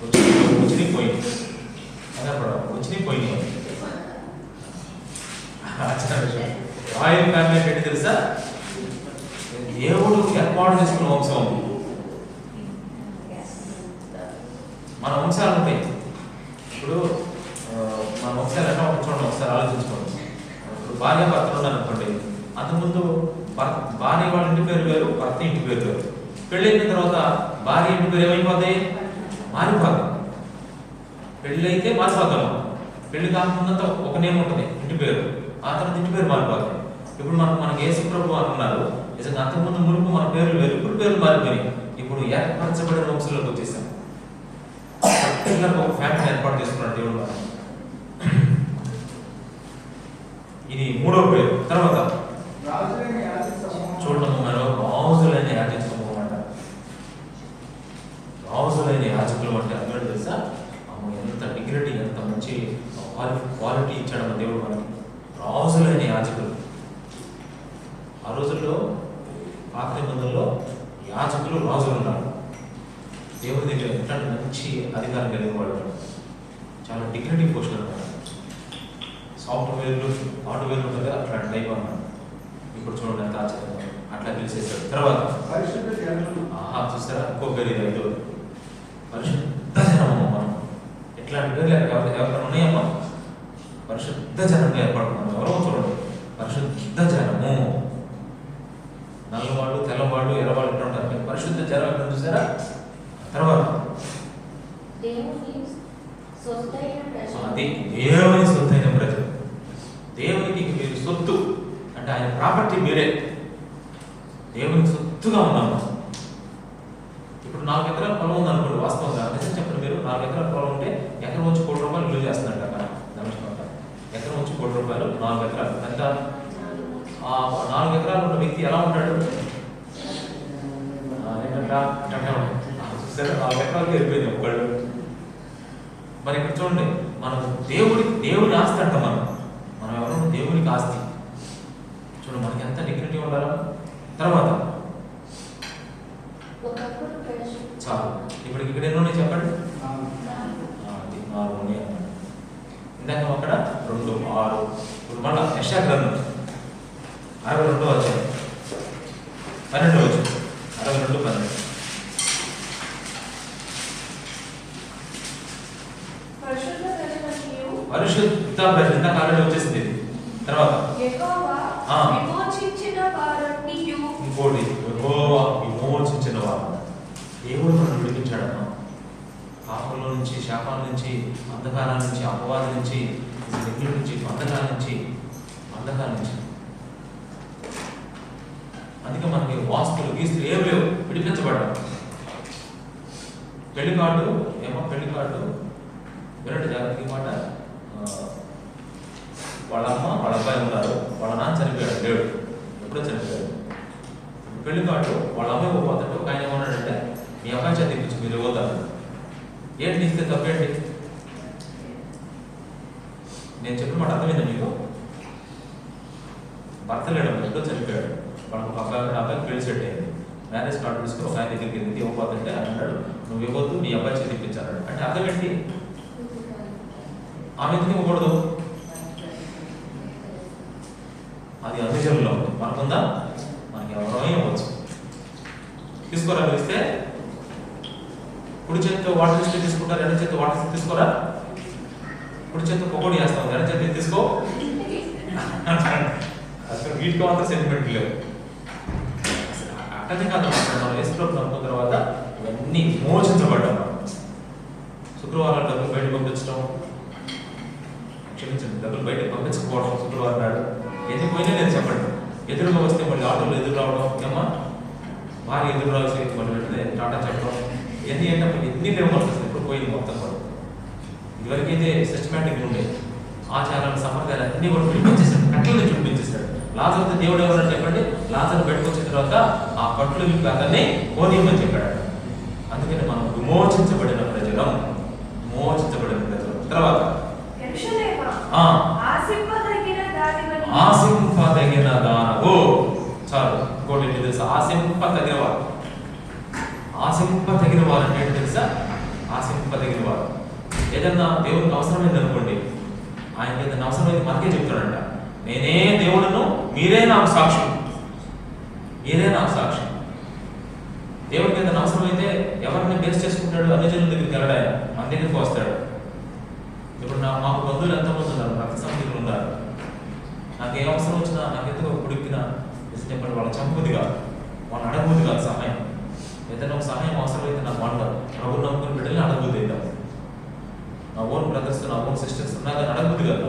వచ్చి పోయింది. వచ్చి పోయింది. రాయల్ ఫ్యామిలీ ఏంటి తెలుసా? దేవుడు ఏర్పాటు చేసుకున్న వంశం. మన వంశాలు ఉంటాయి. ఇప్పుడు మన వంశాలు ఎట్లా చూడండి, ఒకసారి ఆలోచించుకోండి. ఇప్పుడు భార్య భర్తలు ఉన్నారు అనుకోండి, అంతకుముందు భార్య వాళ్ళ ఇంటి పేరు వేరు, భర్త ఇంటి పేరు వేరు. పెళ్ళైన తర్వాత భార్య ఇంటి పేరు ఏమైపోతాయి? మారిపోతాయి. పెళ్ళి అయితే మారిపోతాము. పెళ్లి కాకముందంతా ఒక నేమ్ ఉంటుంది ఇంటి పేరు, ఆ తర్వాత ఇంటి పేరు మారిపోతాయి. ఇప్పుడు మనకి యేసు ప్రభు అంటున్నారు, నిజంగా అంతకుముందు మునుపు మన పేర్లు వేరు, ఇప్పుడు పేర్లు మారిపోయినాయి. ఇప్పుడు ఏర్పరచబడిన వంశంలోకి వచ్చేసాం. ఒక ఫ్యామిలీ ఏర్పాటు చేసుకున్నాడు దేవుడు. ఇది మూడవ పేరు. తర్వాత చూడడం రాజులైన యాజక సమూహం అంట. రాజులైన యాజకులు అంటే అందరూ తెలుసా? ఎంత డిగ్నిటీ, ఎంత మంచి క్వాలిటీ ఇచ్చాడు దేవుడు మనకి. రాజులైన యాజకులు. ఆ రోజుల్లో పాత నిబంధనలో యాజకులు రాజులు ఉన్నారు. దేవుడి దగ్గర ఎట్లాంటి మంచి అధికారం కలిగిన వాళ్ళు, చాలా డిగ్నిటీ పోస్టులు అన్నమాట. సాఫ్ట్వేర్లు హార్డ్వేర్లు ఉంటుంది కదా, అట్లాంటి టైప్ అన్నమాట. ఇప్పుడు చూడండి ఎంత ఆశ్చర్యంగా అట్లా పిలిచేశాడు. తర్వాత చూస్తారా ఇంకో పేరు ఇది, ఐదు పరిశుద్ధ జనము. మనం ఎట్లాంటి పేర్లు ఎవరైనా ఉన్నాయమ్మా? పరిశుద్ధ జనంగా ఏర్పడుతున్నాం. ఎవరో చూడండి, పరిశుద్ధ జనము. నల్లవాళ్ళు, తెల్లవాళ్ళు, ఎర్రవాళ్ళు ఎట్లా ఉంటారు? పరిశుద్ధ జనం ఎక్కడ చూసారా? తర్వాత అది దేవుని సొత్తైన ప్రజలు. దేవునికి మీరు సొత్తు అంటే ఆయన ప్రాపర్టీ మీరే. దేవునికి సొత్తుగా ఉన్నాము. ఇప్పుడు 4 ఎకరాల పొలం ఉంది అనుకోండి, వాస్తవంగా నిజం చెప్పండి. మీరు 4 ఎకరాల పొలం ఉంటే ఎకరం వచ్చి ₹1,00,00,000 విలువ చేస్తున్నట్టు అక్కడ నమస్కారం. ఎకరం వచ్చి ₹1,00,00,000, 4 ఎకరాలు ఎంత? ఆ 4 ఎకరాలు ఉన్న వ్యక్తి ఎలా ఉంటాడు? చూసారా, 4 ఎకరాలకి వెళ్ళిపోయింది ఒక్కళ్ళు. మరి ఇక్కడ చూడండి, మనం దేవుడి ఆస్తి అంట. మనం ఎవరు? దేవునికి ఆస్తి. చూడండి మనకి ఎంత డిగ్నిటీ ఉండాలి. తర్వాత చాలు. ఇప్పుడు ఇక్కడ ఎన్ని ఉన్నాయి చెప్పండి? 4 ఉన్నాయి. ఇందాక అక్కడ 2, 6. ఇప్పుడు మళ్ళా యెషయా గ్రంథం 62వ అధ్యాయం 12వ వచనం. 62:12. పరిశుద్ధ ప్రజలు. ఇందాక ఆల్రెడీ వచ్చేసింది. తర్వాత ఇంకోటి, యెహోవా విమోచించిన వారు. దేవుడు మనం విడిపించాడమ్మా. పాపంలో నుంచి, శాపాల నుంచి, అంధకారాల నుంచి, అపవాది నుంచి, దగ్గర నుంచి, బంధకాల నుంచి. అందుకే మనకి వాస్తులు, గీస్తులు ఏం లేవు, విడిపించబడ్డాం. పెళ్లి కార్డు వినండి జాగ్రత్త. ఈ మాట, వాళ్ళ అమ్మ వాళ్ళ అబ్బాయి ఉన్నారు, వాళ్ళ నాన్న చనిపోయాడు, లేడు, ఎప్పుడో చనిపోయాడు. పెళ్లి కార్డు వాళ్ళ అమ్మాయి పోతుంటే ఒక ఆయన ఏమన్నాడంటే, మీ అబ్బాయి చేతి తెప్పించి మీరు ఇవ్వతారు. ఏంటి ఇస్తే తప్పేంటి? నేను చెప్పిన మాట అర్థమైందా మీకు? భర్త లేడు, ఎప్పుడో చనిపోయాడు. వాళ్ళకి ఒక అబ్బాయికి పెళ్లి సెట్ అయింది. మ్యారేజ్ కార్డు తీసుకుని ఒక ఆయన దగ్గరికి వెళ్ళి ఇవ్వకపోతుంటే అన్నాడు, నువ్వు ఇవ్వద్దు, మీ అబ్బాయి చేతి తెప్పించాడు. అంటే అర్థం ఏంటి? ఆమె ఎందుకు ఇవ్వకూడదు? అది అభిజంలో ఉంది. మనకుందా? మనకి ఎవరో ఇవ్వచ్చు. తీసుకోరా? ఇస్తే కుడి చేతితో వాటర్ ఇస్తే తీసుకుంటారు, ఎడ చేతితో వాటర్ తీసుకోరా? కుడి చేతితో పొగోడి వేస్తాం, ఎడ చేతి తీసుకో. అసలు వీటికి మాత్రం సెంటిమెంట్ లేవు. అక్కడే కాదు, మనం యేసుప్రభువుని నమ్ముకున్న తర్వాత ఇవన్నీ మోచించబడ్డాం. శుక్రవారం డబ్బులు బయటకు పంపించడం, క్షమించండి, డబ్బులు బయటకు పంపించకపోవడం శుక్రవారం నాడు. ఎందుకు పోయినా నేను చెప్పండి. ఎదురుగా వస్తే మళ్ళీ ఆటోలు ఎదురు రావడం, ఏమా భారీ ఎదురు రావాల్సి మళ్ళీ వెంటనే టాటా చెప్పడం, ఎన్ని ఏంటప్పుడు ఎన్ని లేవలసి వస్తుంది. ఇప్పుడు పోయింది మొత్తం కూడా. ఇదివరకైతే సిస్టమేటిక్ ఉండే ఆచారాలు, సంప్రదాయాలు అన్నీ కూడా విడిపించేసాడు, కట్టలను చూపించేశాడు. లాజరుతో దేవుడు ఎవరని చెప్పండి, లాజరు బయటకు వచ్చిన తర్వాత ఆ కట్లు విప్పాకనే కోనియమని చెప్పాడు. అందుకని మనం విమోచించబడిన ప్రజలం. తర్వాత ఆశింపదగిన దానవు. చాలు. ఇంకోటి తెలుసా? ఆశింపదగిన వారు. ఆశింపదగిన వారు అంటే ఏంటి తెలుసా? ఆశింపదగిన వారు. ఏదన్నా దేవునికి అవసరమైంది అనుకోండి, ఆయనకి ఏదైనా అవసరమైంది మనకే చెప్తాడంట, నేనే దేవుడును, మీరే నాకు సాక్షి. ఏదైనా నాకు సాక్ష్యం. దేవుడికి ఏదైనా అవసరం అయితే ఎవరిని బేస్ చేసుకుంటాడు? అన్ని జనుల దగ్గరికి వెళ్ళడాయన మన దగ్గరికి వస్తాడు. ఇప్పుడు మాకు బంధువులు ఎంతమంది ఉన్నారు, రక్త సంబంధికులు ఉన్నారు. నాకు ఏ అవసరం వచ్చినా, నాకు ఎందుకు ఉడికినా చెప్పండి, వాళ్ళ చంపుది కాదు, వాళ్ళ అడగబుద్ధి కాదు సహాయం. ఏదైనా ఒక సహాయం అవసరం అయితే నాకు వాడతారు. ప్రభు నమ్ముకుని బిడ్డల్ని అడగబుద్ధి అవుతాం. నా ఓన్ బ్రదర్స్, నా ఓన్ సిస్టర్స్ ఉన్నా కానీ అడగబుద్ధి కాదు.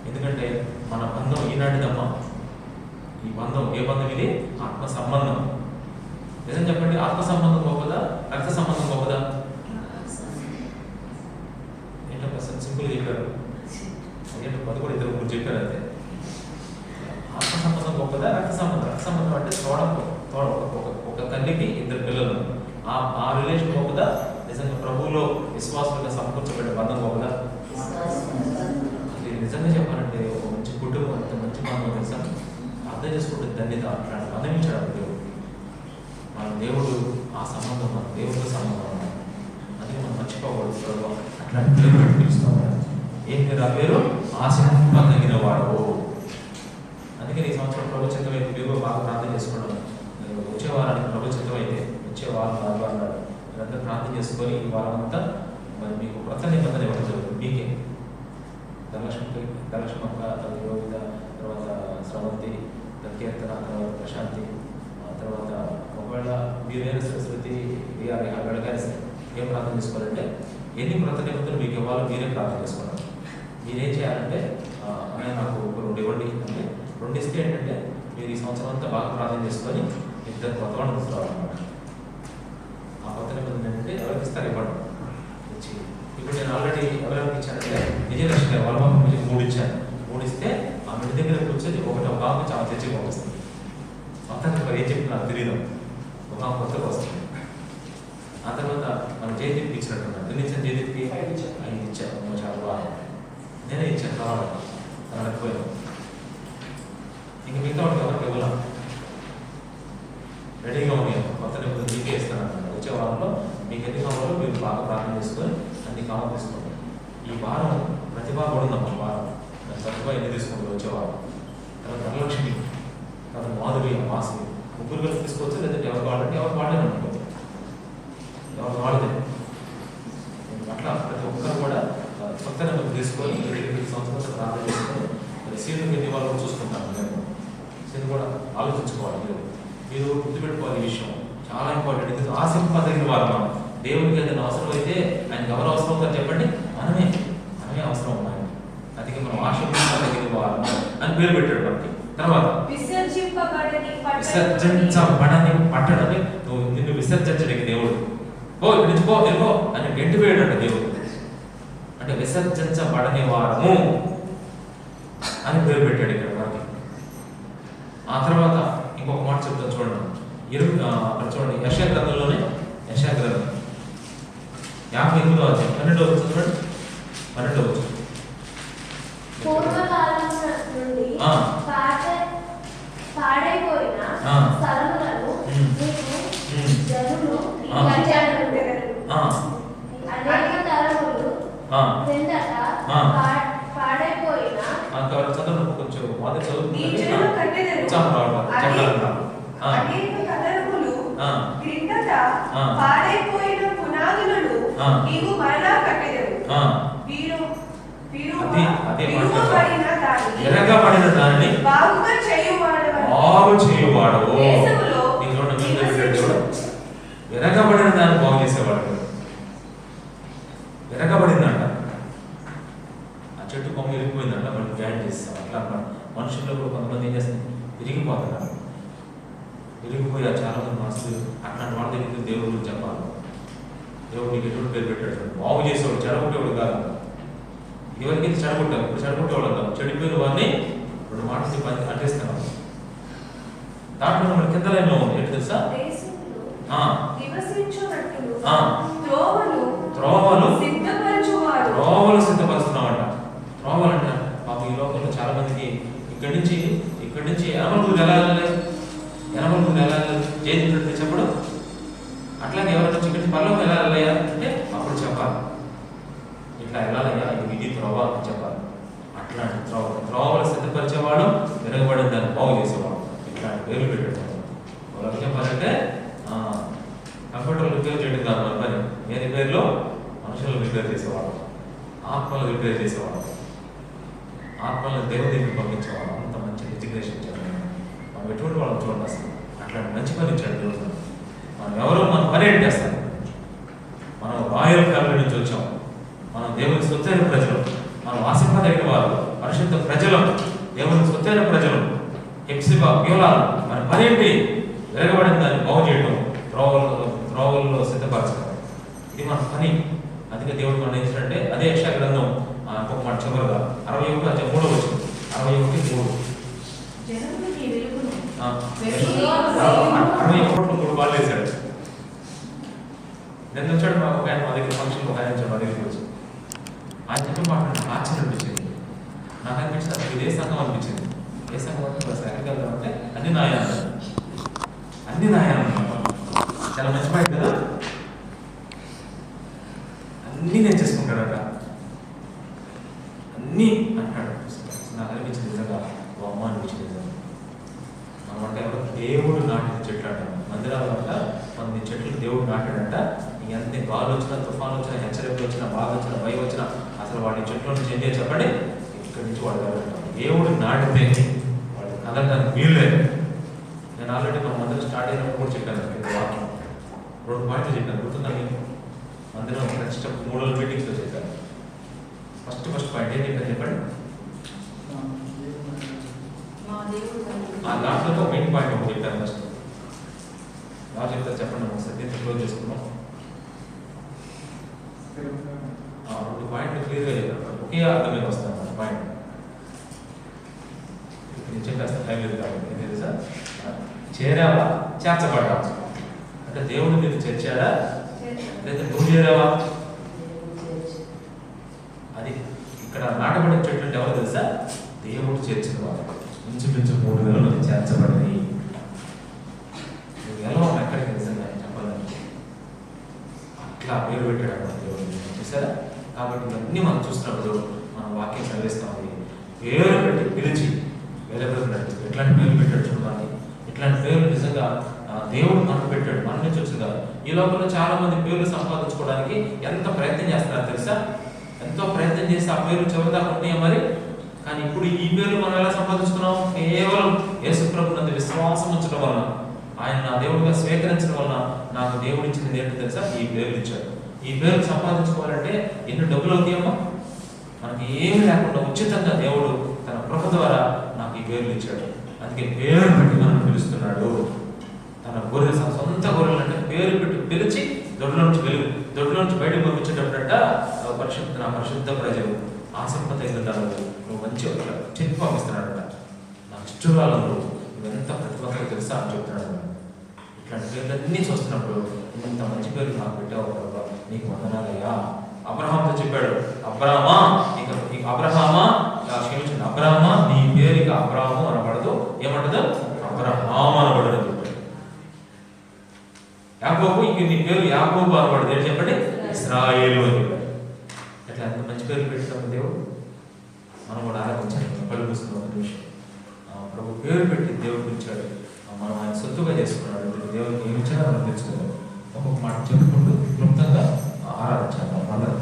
ఎందుకంటే మన బంధం ఈనాటిదమ్మా. ఈ బంధం ఏ బంధం? ఇది ఆత్మ సంబంధం. నిజం చెప్పండి, ఆత్మ సంబంధం గొప్పదా, రక్త సంబంధం గొప్పదా? ఏంటో సింపుల్గా చెప్పారు. ఏంటో పది కూడా ఇద్దరు ముగ్గురు చెప్పారు. అంతే. ఆత్మ సంబంధం గొప్పదా, రక్త సంబంధం? రక్త సంబంధం అంటే ఒక తల్లికి ఇద్దరు పిల్లలు, ఆ రిలేషన్ గొప్పదా? నిజంగా ప్రభువులో విశ్వాసంగా సమకూర్చబడ్డ బంధం గొప్పదా? నిజంగా చెప్పాలంటే ఒక మంచి కుటుంబం, అంత మంచి బంధం తెలుసా, అర్థం చేసుకుంటే ధన్యత. అట్లాంటి బంధం ఇచ్చాడు దేవుడు. మన దేవుడు ఆ సంబంధం, మన దేవుడితో సంబంధం. అందుకే మనం మర్చిపోకూడదు. అట్లాంటి పేరు పిలుస్తాం. ఏం పేరు? ఆ పేరు ఆశింపదగిన వాడు. అందుకే ఈ సంవత్సరం ప్రభు చిత్తమైతే మీరు బాగా ప్రార్థన చేసుకోవడం. వచ్చే వారానికి ప్రభు చిత్తమైతే వచ్చే వారం అన్నాడు మీరందరూ ప్రార్థన చేసుకొని ఈ వారం అంతా మరి మీకు కొత్త నిబంధన ఇవ్వడం జరుగుతుంది. మీకే ధనలక్ష్మక్క, యోగిత, తర్వాత స్రవంతి, కీర్తన, తర్వాత ప్రశాంతి, తర్వాత ఒకవేళ మీరైనా సరస్వతి వెళ్ళగానే ఏం ప్రార్థన చేసుకోవాలంటే ఎన్ని కొత్త నిబంధనలు మీకు ఇవ్వాలో మీరే ప్రార్థన చేసుకోవాలి. మీరేం చేయాలంటే నాకు ఒక 2 ఇవ్వండి అంటే 2 ఇస్తే ఏంటంటే మీరు ఈ సంవత్సరం అంతా బాగా ప్రార్థన చేసుకొని ఇద్దరు కొత్త వాళ్ళు తీసుకురావాలన్నమాట. ఆ కొత్త నిబంధన ఏంటంటే ఎవరికి ఇస్తారు? ఇవ్వడం. ఇచ్చి ఇప్పుడు నేను ఆల్రెడీ ఎవరెవరికి ఇచ్చానంటే విజయలక్ష్మి గారు వాళ్ళ మాకు 3 ఇచ్చాను. 3 ఇస్తే ఆ ఇంటి దగ్గర కూర్చొని ఒకటి బాగా చాలా తెచ్చి పంపిస్తుంది. మొత్తానికి మరి ఏం చెప్పి నాకు తెలియదు. ఒక కొత్తగా వస్తుంది. ఆ తర్వాత మన జయదీప్కి ఇచ్చినట్టున్నాను. ఎన్ని ఇచ్చాను? జయదీప్కి 5 ఇచ్చాను. చాలా బాగా నేనే ఇచ్చాను. కావాలి పోయాను. ఇంక మిగతా వాడికి ఎవరికి ఇవ్వలా, రెడీగా ఉన్నాయి. కొత్త నిబంధన మీకే ఇస్తాను అన్నమాట. వచ్చే వారంలో మీకు ఎన్ని కావాలో మీరు బాగా ప్రార్థన చేసుకొని అన్ని కావాలి తీసుకోండి. ఈ వారం ప్రతిభ కూడా ఉందమ్మా. వారం ప్రతిభ ఎన్ని తీసుకుంటారు వచ్చే వారం. తర్వాత ధనలక్ష్మి, తర్వాత మాధురి, వాసవి, ముగ్గురు కలిసి తీసుకోవచ్చు. లేదంటే ఎవరు కావాలంటే ఎవరు వాడలేని అనుకోవచ్చు, ఎవరు వాడలేదు. అట్లా ప్రతి ఒక్కరు కూడా కొత్త నిబంధన తీసుకొని ఈ సంవత్సరం ప్రార్థన చేసుకొని సీనియర్ ఎన్ని వాళ్ళు చూసుకుంటాను. నేను సీనియర్ కూడా ఆలోచించుకోవాలి. మీరు గుర్తుపెట్టుకోవాలి. ఈ విషయం చాలా ఇంపార్టెంట్. ఇది ఆశింపదగిన వారు. మనం దేవుడికి ఏదైనా అవసరం అయితే ఆయనకి ఎవరు అవసరం అవుతారు చెప్పండి? మనమే అవసరం ఉన్నాయి. అందుకే మనం ఆశింపదగిన వారు అని పేరు పెట్టాడు మనకి. తర్వాత విసర్జించబడని పట్టణం. నువ్వు నిన్ను విసర్జించడానికి దేవుడు ఇక్కడి నుంచి వెళ్ళిపో అని గంటి వేయడంట దేవుడు. అంటే విసర్జించబడని వారము అని పేరు పెట్టాడు ఇక్కడ మనకి. ఆ తర్వాత ఇంకొక మాట చెప్తాను చూడండి. చూడండి యెషయా గ్రంథంలోనే, యెషయా గ్రంథం 58వ అధ్యాయం 12వ వచనం చూడండి. 12వ వచనం. పూర్వకాలం నుండి పాడైపోయిన స్థలములను జనులు అనేక తరములు క్రిందట పాడైపోయిన చదువు కొంచెం మొదటి చదువు పాడైపోయిన పునాదులను నీవు మరలా కట్టెదవు. ఎరగబడిన దానిని బాగుగా చేయువాడు. ఎరగబడిన దాన్ని బాగు చేసేవాడు. ఎరగబడిందంట. ఆ చెట్టు కొమ్మ ఇరిగిపోయిందంట. మనం జాయిన్ చేస్తాం. అట్లా మనుషుల్లో కూడా కొంతమంది ఏం చేస్తారు? విరిగిపోతున్నారు. విరిగిపోయా చాలా మంది మనుషులు. అట్లాంటి వాళ్ళ దగ్గర దేవుడు గురించి చెప్పాలి. దేవుడు నీకు ఎటువంటి పేరు పెట్టాడు? బాగు చేసేవాడు, చెడగొట్టేవాడు కాదు. ఎవరికైతే చెడగొట్టావు, ఇప్పుడు చెడగొట్టేవాడు కాదు. చెడిపోయిన వాడిని 2 మాటలు చెప్పి అంటేస్తున్నాం. దాంట్లో మన కింద లైన్లో ఉంది ఏంటి తెలుసా? త్రోవలు సిద్ధపరుస్తున్నామంట. త్రోవలు అంట. మాకు ఈ లోకంలో చాలా మందికి ఇక్కడి నుంచి ఎనమలూరు వెళ్ళాలి. జయదీపుడు చెప్పడం. అట్లాగే ఎవరైనా ఇక్కడి నుంచి పర్లోకి వెళ్ళాలయ్యా అంటే అప్పుడు చెప్పాలి. ఇట్లా వెళ్ళాలయ్యా, ఇది త్రోవ అని చెప్పాలి. అట్లాంటి త్రోవలు సిద్ధపరిచేవాడు, వెనకబడిన దాన్ని బాగు చేసేవాడు. ఇట్లాంటి పేర్లు పెట్టాడు. డిక్లేర్ చేసేవాడు, ఆత్మలు డిక్లేర్ చేసేవాడు, ఆత్మలను దేవుని దగ్గరికి పంపించేవాడు. అంత మంచి ఎడ్యుకేషన్ ఇచ్చాడు. మనం ఎటువంటి వాళ్ళని చూడండి, అసలు అట్లాంటి మంచి పని ఇచ్చాడు దేవుడు. మనం ఎవరో మన పని ఏంటి చేస్తాం? మనం రాయల్ ఫ్యామిలీ నుంచి వచ్చాం, మనం దేవుని సొత్తైన ప్రజలు, మనం ఆశీర్వాదైన వారు, పరిశుద్ధ ప్రజలు, దేవుని సొత్తైన ప్రజలు, హెప్సిబా ప్యూలాలు. మన పని ఏంటి? వెరగబడిన దాన్ని బాగు చేయడం, త్రోవల్లో సిద్ధపరచడం. ఇది మన పని. అందుకే దేవుడు మనం ఏం చేశాడంటే, అదే యెషయా గ్రంథం ఒక మాట చివరిగా 61:3 వచ్చింది. 61:3 3 బాల్ వేశాడు. నేను వచ్చాడు మా ఒక ఆయన, మా దగ్గర ఫంక్షన్ ఒక ఆయన వచ్చాడు, మా దగ్గరికి వచ్చి ఆయన చెప్పిన మాట నాకు ఆశ్చర్యం అనిపించింది. నాకు అనిపించింది అసలు ఇదే సంఘం అనిపించింది. ఏ సంఘం అంటే బస్ ఎక్కడికి వెళ్దాం అంటే అన్ని నాయాలు, అన్ని నాయాలు. చాలా మంచి మాట కదా, అన్నీ నేను చేసుకుంటాడట, అన్నీ అంటాడు. నాకు అనిపించింది నిజంగా అమ్మ అనిపించింది. మనం అంటే ఎవరు దేవుడు నాటిన చెట్లు అంటాం. మందిరాలు అంట కొన్ని చెట్లు దేవుడు నాటాడంట. ఎంత గాలు వచ్చినా, తుఫాను వచ్చినా, హెచ్చరికలు వచ్చినా, బాధ వచ్చినా, భయం వచ్చినా, అసలు వాడి చెట్లు నుంచి ఏం చెప్పండి, ఇక్కడి నుంచి వాడు కదలటం. దేవుడు నాటితే వాడు కదలడానికి వీలు లేదు. నేను ఆల్రెడీ మన మందిరం స్టార్ట్ అయినప్పుడు కూడా చెప్పాను, వాక్యం 2 పాయింట్లు చెప్పాను, గుర్తుందా మీకు? మందిరం నెక్స్ట్ 3 రోజుల మీటింగ్స్లో చెప్పాను. ఫస్ట్ పాయింట్ ఏం చెప్పాను చెప్పండి. ఆ దాంట్లో మెయిన్ పాయింట్ ఒకటి చెప్పాను. ఫస్ట్ ఎలా చెప్తారు చెప్పండి, ఒకసారి దీంతో క్లోజ్ చేసుకున్నాం. 2 పాయింట్లు క్లియర్గా చెప్పారు, ఒకే అర్థం మీద వస్తాను. పాయింట్ నేను చెప్పేస్తాను, టైం లేదు కాబట్టి. ఏం తెలుసా? చేరావా, చేర్చబడ్డా. అంటే దేవుడు మీరు చేర్చాడా లేదా నువ్వు చేరావా? అది ఇక్కడ నాటబడిన చెట్లు అంటే ఎవరు తెలుసా? దేవుడు చేర్చిన వారు. ఇంచుమించు 3,000 మంది చేర్చబడింది. నువ్వు ఎలా ఉన్నా ఎక్కడికి నిజంగా చెప్పాలంటే అట్లా పేరు పెట్టాడు అన్నమాట దేవుడు, చూసారా? కాబట్టి ఇవన్నీ మనం చూసినప్పుడు మనం వాక్యం చదివిస్తాం. పేరు పెట్టి పిలిచి వేరే ఎట్లాంటి పేర్లు పెట్టాడు చూడాలి. ఇట్లాంటి పేర్లు నిజంగా దేవుడు మనకు పెట్టాడు, మన నుంచి వచ్చింది కాదు. ఈ లోపల చాలా మంది పేర్లు సంపాదించుకోవడానికి ఎంత ప్రయత్నం చేస్తున్నారు తెలుసా? ఎంతో ప్రయత్నం చేసి ఆ పేర్లు చివరిదాకా ఉన్నాయా మరి. కానీ ఇప్పుడు ఈ పేర్లు మనం ఎలా సంపాదించుకున్నాం? కేవలం యేసు ప్రభు నందు విశ్వాసం ఉంచడం వలన, ఆయన నా దేవుడిగా స్వీకరించడం వలన నాకు దేవుడు ఇచ్చింది ఏంటో తెలుసా? ఈ పేర్లు ఇచ్చాడు. ఈ పేర్లు సంపాదించుకోవాలంటే ఎన్ని డబ్బులు అవుతాయమ్మా? మనకి ఏమి లేకుండా ఉచితంగా దేవుడు తన కృప ద్వారా నాకు ఈ పేర్లు ఇచ్చాడు. అందుకే పేరు పెట్టి మనం పిలుస్తున్నాడు. తన గొర్రె, సొంత గొర్రెలు అంటే పేరు పెట్టి పిలిచి దొడ్లో నుంచి బయటకు పంపించేటప్పుడంట నా పరిశుద్ధ ప్రజలు ఆసక్తిదారు నువ్వు మంచి చెప్పి పంపిస్తున్నాడట. నాకు ఇష్టరాలు నువ్వెంత ప్రతిభతో తెలుసా అని చెప్తున్నాడు. ఇట్లాంటి పేర్లన్నీ చూస్తున్నప్పుడు ఇంత మంచి పేరు నాకు పెట్టావు ప్రభా, నీకు వందనాలయ్యా. అబ్రహాంతో చెప్పాడు, అబ్రామా క్షమించండి, అబ్రామా నీ పేరు ఇక అబ్రాము అనబడదు, ఏమంటదు అబ్రహాము అనబడదు అని చెప్పాడు. యాకోబు ఇంక నీ పేరు యాకోబు అనబడదు ఏంటి చెప్పండి, ఇశ్రాయేలు అని చెప్పాడు. అట్లా ఎంత మంచి పేరు పెట్టినాము దేవుడు. మనం కూడా ఆరాధించాలి. కళ్ళు మూసుకున్నాం ఒక నిమిషం. ప్రభు పేరు పెట్టి దేవుడు పిలిచాడు, మనం ఆయన సొత్తుగా చేసుకున్నాడు. దేవుడికి ఏమి ఇచ్చినా మనం తెచ్చుకోవాలి. ఒక్కొక్క మాట చెప్పుకుంటూ క్లుప్తంగా ఆరాధించాలి. అందరూ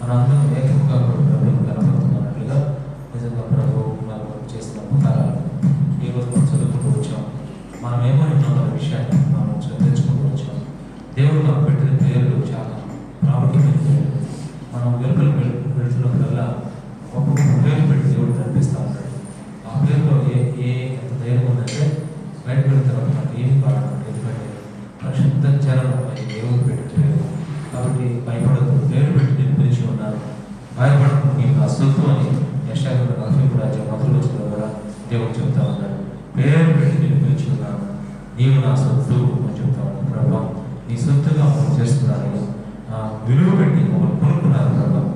మనందరం ఏకంగా ప్రభుత్వం కనపడుతున్నట్లుగా నిజంగా ప్రభు మనకు చేసిన ఉపకారాలు ఈరోజు మనం చదువుకుంటూ వచ్చాం. మనం ఏమో ఎన్నో మన విషయాన్ని మనం తెలుసుకుంటూ వచ్చాం. దేవుడు మనకు పెట్టిన పేర్లు చాలా ప్రాముఖ్యమైన పేర్లు. మనం వెలుపలు వెళుతున్నప్పుడల్లా ఒక్కొక్క పేరు పెట్టి దేవుడు కనిపిస్తూ ఉంటాడు. ఆ పేరులో ఎంత ధైర్యం ఉందంటే బయటకు వెళ్ళిన తర్వాత మనకు ఏమి కారణం, ఎందుకంటే పరిశుద్ధ జనం అని దేవుడు పెట్టిన పేరు. కాబట్టి భయపడదు, పేరు పెట్టి నేను పిలిచి ఉన్నాను, భయపడదు నీవు నా సొత్తు అని యెషయా 40 రాజ్యం మొదలు వచ్చిన ద్వారా దేవుడు చెప్తా ఉన్నాడు. పేరు పెట్టి నేను పిలిచి ఉన్నాను, నీవు నా సొత్తు అని చెప్తా ఉన్నాను. ప్రభావం నీ సొత్తుగా మనం చేస్తున్నాను. విలువ పెట్టి మమ్మల్ని కొనుక్కున్నారు ప్రభావం,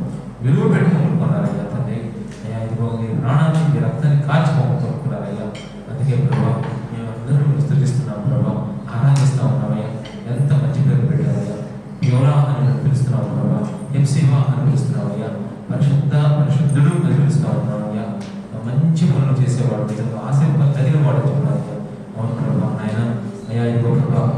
విలువ పెట్టి మమ్మల్ని కొన్నారయ్యా తండ్రి. అయ్యా ఇదిగో మీ ప్రాణాన్ని మీ రక్తాన్ని కాల్చి మమ్మల్ని కొనుక్కున్నారయ్యా. అందుకే ప్రభావం మేమందరం స్తుతిస్తున్నాం ప్రభావం, ఆరాధిస్తూ ఉన్నామయ్యా. ఎంత మంచి పేరు పెట్టారయ్యా. యోరా అని పిలుస్తున్నావు ప్రభావం, హింసివా అని పిలుస్తున్నావయ్యా. పరిశుద్ధుడు అని పిలుస్తూ ఉన్నామయ్యా. మంచి పనులు చేసేవాడు, నిజంగా ఆశీర్వాదం వాడు చెప్పారయ్యా. అవును ప్రభావం నాయన. అయ్యా ఇదిగో ప్రభావం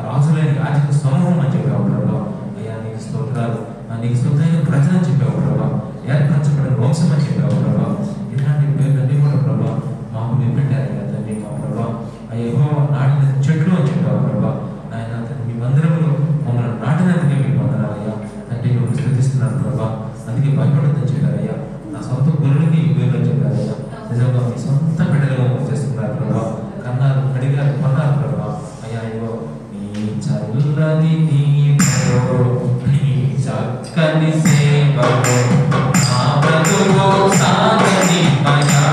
రాజులైన రాజకీయ సమూహం అని చెప్పావు ప్రభావం. అయ్యా నీకు స్తోత్రాలు, నీకు స్తోత్రైన ప్రజలు అని చెప్పావు ప్రభావం, ఏర్పరచబడిన వంశం అని చెప్పావు ప్రభావం. ఇలాంటి పేర్లన్నీ కూడా ప్రభావం మాకు మీరు పెట్టారయ్యా తండ్రి. మా ప్రభావం అయ్యో నాటిన చెట్లు అని చెప్పావు ప్రభావం. ఆయన మీ మందిరంలో మమ్మల్ని నాటినందుకే మీకు వందనాలయ్యా తండ్రి. మీరు స్థుతిస్తున్నాను ప్రభావం. అందుకే భయపడద్దని చెప్పారయ్యా. నా సొంత గురువులకి ఈ పేర్లు చెప్పారయ్యా. నిజంగా మీ సొంత బిడ్డలుగా చేస్తున్నారు ప్రభావం. కన్నారు, అడిగారు, కొన్నారు ప్రభావం. అయ్యా ఇవ్వ నీ చల్లని నీలో నీ చక్కని సేవలో నా బ్రతుకు సాగని మయా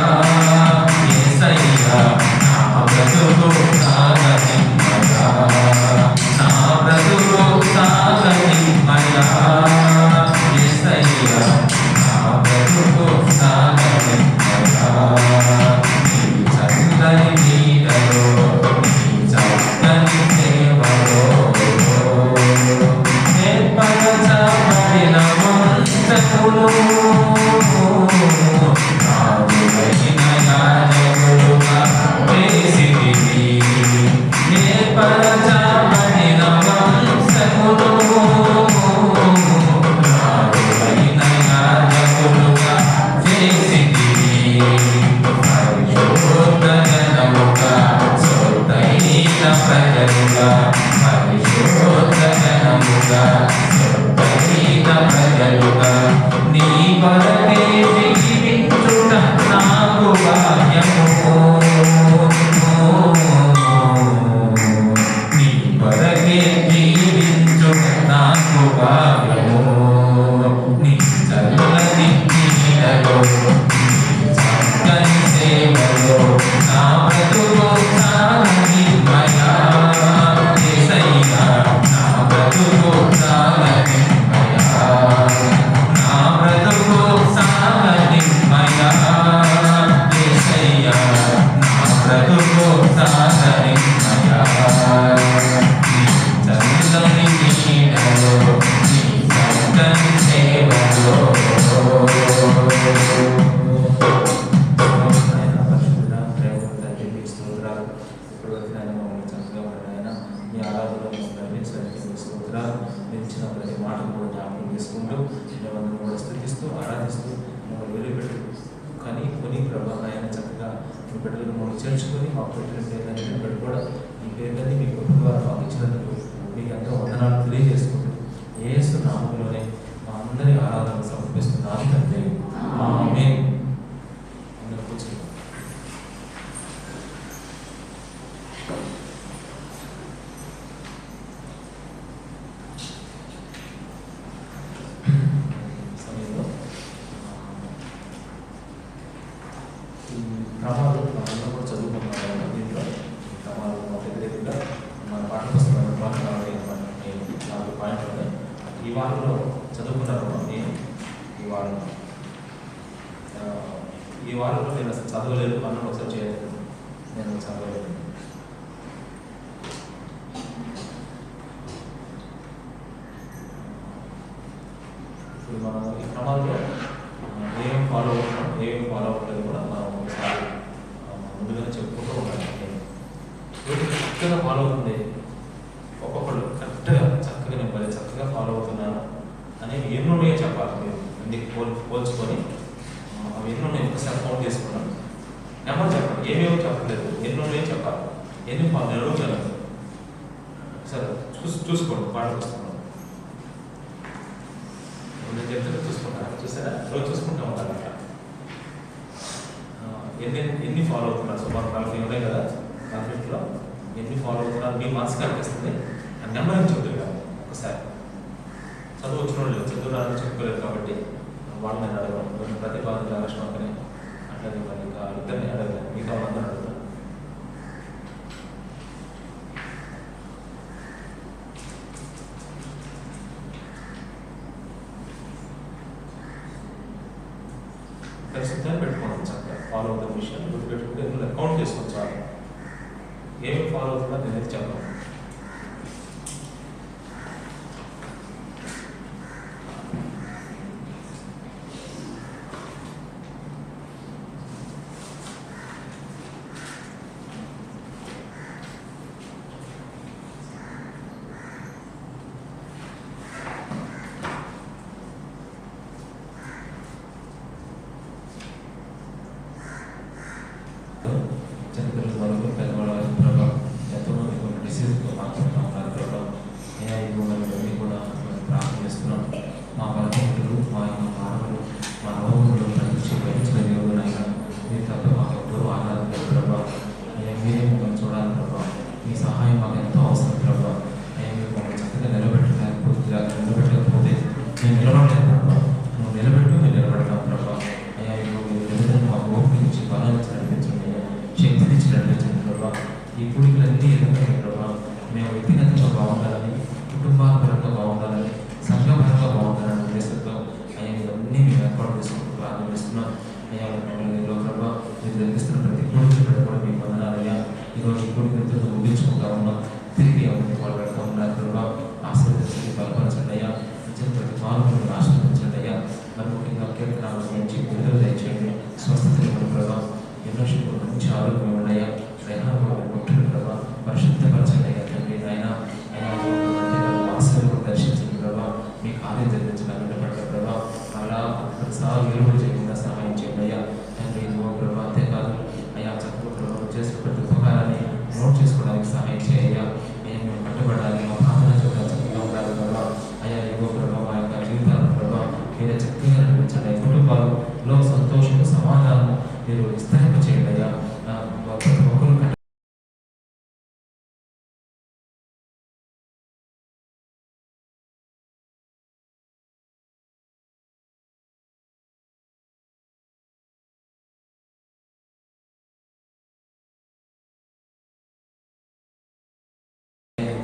యేసయ్యా. నా బ్రతుకు సాగని మయా, నా బ్రతుకు సాగని మయా యేసయ్యా. నా బ్రతుకు సాగని మయా నీ చల్లని నీడలో నీ చక్కని సేవలో ఏర్పరచబడిన వంశములు రాజులైన యాజకులుగా చేసితివి. ఏర్పరచబడిన వంశములు రాజులైన యాజకులుగా చేసితివి. పరిశుద్ధ జనముగా సొత్తైన ప్రజలుగా, పరిశుద్ధ జనముగా సొత్తైన ప్రజలుగా నీ కొరకే జీవించుట నాకు భాగ్యము. నీ కొరకే జీవించుట నాకు భాగ్యము. నీ చల్లని నీడలో నీ చక్కని సేవలో నా బ్రతుకు సాగని మయా యేసయ్యా. నా బ్రతుకు సాగని మయా, నా బ్రతుకు సాగని మయా యేసయ్యా. నా బ్రతుకు సాగని మయా నీ చల్లని నీడలో నీ చక్కని సేవలో. మీ ఆరాధనలో నడిపించడానికి స్తోత్రాలు. నిలిచిన ప్రతి మాటను కూడా జ్ఞాపకం చేసుకుంటూ మిమ్మల్ని కూడా స్థుతిస్తూ ఆరాధిస్తూ మమ్మల్ని వెలుపెట్టు కానీ కొని ప్రభావం చక్కగా మీ బిడ్డలను మమ్మల్ని చేర్చుకొని మాకు పెట్టిన పేర్లన్నీ బిడ్డ కూడా ఈ పేర్లన్నీ మీ గొప్ప ద్వారా మాకు ఇచ్చినందుకు మీకు ఎంతో వందనాలు తెలియజేసుకుంటూ యేసు నామములోనే మా అందరి ఆరాధన సమర్పిస్తున్నాను తండ్రి. ఆమేన్. అందరూ కూర్చోండి. క్రమాలు మనందరం కూడా చదువుకున్నాం. దీంట్లో క్రమాలు దగ్గర మన పాఠ్యపుస్తకాలు 4 పాయింట్లు ఉన్నాయి. ఈ వారంలో చదువుకున్నాను నేను. ఈ వారంలో నేను అసలు చదవలేదు, పనులు ఒకసారి చేయలేదు, నేను చదవలేదు. ఇప్పుడు మనం ఈ క్రమాల్లో ఏం ఫాలో అవుతున్నాం, ఏం ఫాలో అవ్వలేదు కూడా మనం ఒకసారి ముందుగానే చెప్పుకుంటూ ఉండాలి. చక్కగా ఫాలో అవుతుంది, ఒక్కొక్కళ్ళు కరెక్ట్గా చక్కగా నేను చక్కగా ఫాలో అవుతున్నాను అనేవి ఎన్ని ఉన్నాయో చెప్పాలి మీరు అన్ని పోల్చుకొని అవి ఎన్ని ఉన్నాయో ఒకసారి కౌంట్ చేసుకున్నాం. నెంబర్ చెప్పండి, ఏమేమో చెప్పలేదు, ఎన్ని ఉన్నాయో చెప్పాలి. ఎన్ని నెరవేర్చాలి సరే చూసుకోండి. పాట పుస్తకం నేను చెప్తే చూసుకుంటాను, చూసారా? రోజు చూసుకుంటూ ఉంటాను. అట్లా ఎన్ని ఫాలో అవుతున్నారు? సుమారు 40 ఉన్నాయి కదా, 40లో ఎన్ని ఫాలో అవుతున్నారు మీ మనసు కనిపిస్తుంది. ఆ నెంబర్ అని చెప్తారు కదా ఒకసారి. చదువు వచ్చిన వాళ్ళు చదువు రాదని చెప్పుకోలేదు కాబట్టి వాళ్ళని నేను అడగను. ప్రతిపాదన లక్ష్మణ్ అని అట్లనే మరి ఇంకా ఇద్దరిని అడగలేదు, మిగతా వాళ్ళందరూ అడుగుతాను. పరిశుద్ధాన్ని పెట్టుకోండి చక్కగా. ఫాలో అవుతున్న విషయాన్ని గుర్తుపెట్టుకుంటే ఇందులో కౌంట్ చేసుకోవచ్చు. చాలు ఏమి ఫాలో అవుతుందో నేను చెప్పాను. చరిత్రలు వరకు పెద్దవాళ్ళ ప్రభావం ఎంతోమంది డిసీజ్తో మాట్లాడుతూ ఉంటారు ప్రభావం. ఇవన్నీ కూడా ప్రార్థన చేస్తున్నాం. మా బలహీనతలు, మా మానవులు, మా రోగులు భరించిన దేవుడు అయినా మీరు తప్ప మాకు ఎవ్వరూ ఆరాధన ప్రభావం. మీరే మమ్మల్ని చూడాలి ప్రభావం. మీ సహాయం మాకు ఎంతో అవసరం ప్రభావం. మీరు మమ్మల్ని చక్కగా నిలబెట్టకపోతే మేము నిలబడలేదు ప్రభావం. నువ్వు నిలబెట్టు, మేము నిలబడతాం ప్రభావం. అయ్యా మీరు మాకు ఓపిక నుంచి బలాన్ని నడిపించండి, శక్తినిచ్చి నడిపించండి ప్రభావ. ఈ కూడికలన్నీ ఎందుకంటే ప్రభావ మేము వ్యక్తిగతంగా బాగుండాలని, కుటుంబాల పరంగా బాగుండాలని, సంఘపరంగా బాగుండాలని ఉద్దేశంతో అయ్యా ఇవన్నీ మేము ఏర్పాటు చేసుకుంటూ ప్రార్థన చేస్తున్నాం. అయ్యా ప్రభావ మీరు జరిగిస్తున్న ప్రతి కూడిక కూడా మీకు వందనాలయ్యా. ఈరోజు ఈ కూడికలతో ముగించుకుంటా ఉన్నాం. తిరిగి వాళ్ళు పెడతా ఉన్నారు ప్రభావ. ఆశీర్వదించండి, బలపరచండి అయ్యా. నిజం ప్రతి పాల్గొని ఆశీర్వదించండి అయ్యా. మరి ముఖ్యంగా కీర్తనాల నుంచి విడుదల దయచేయండి, స్వస్థత ఇవ్వండి ప్రభావ. ఎన్నో శుభ్రం మంచి ఆరోగ్యం ఉన్నాయా, ముఖ్యులు ప్రభావ. పరిశుద్ధపరచండి అయ్యా తండ్రి నాయన. వాస్తవం దర్శించండి ప్రభావ. మీ కార్యం జరిగించడానికి పట్ల ప్రభావ. అలా ప్రతిసారి ఎరువులు చేయకుండా సహాయం చేయండి అయ్యా తండ్రి. ప్రభావ అంతేకాదు అయ్యా చక్కగా ప్రభావం చేసిన ప్రతి ఉపకారాన్ని నోట్ చేసుకోవడానికి సహాయం చేయ్యా. అయ్యా మేము కట్టుబడాలి, మా ప్రార్థన చూడాలి, చక్కగా ఉండాలి ప్రభావ. అయ్యా ఇవ్వ ప్రభావ మా యొక్క జీవితాలను ప్రభావ మీరే చక్కగా నడిపించండి. కుటుంబాలలో సంతోషం, సమాధానం మీరు విస్తరింప చేయండి అయ్యా. ప్రతి ఒక్కరు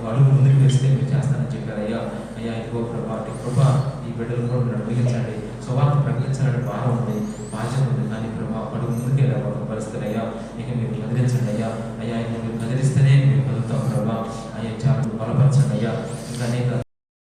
అడుగు ముందుకు వేస్తే మీరు చేస్తానని చెప్పారు అయ్యా. అయ్యా ఇంకో ప్రభా ఈ బిడ్డలు కూడా మీరు అడిగించండి. స్వభావం ప్రకటించాలని భారం ఉంది, బాధ్యత ఉంది. కానీ ప్రభావ అడుగు ముందుకే పరిస్థితులు అయ్యా ఇక మీరు కదిలించండి అయ్యా. అయ్యా ఇక మీరు కదిలిస్తేనే మీరు కదులుతాం ప్రభావ. అయ్యా చాలా బలపరచండి అయ్యా. ఇంకా అనేక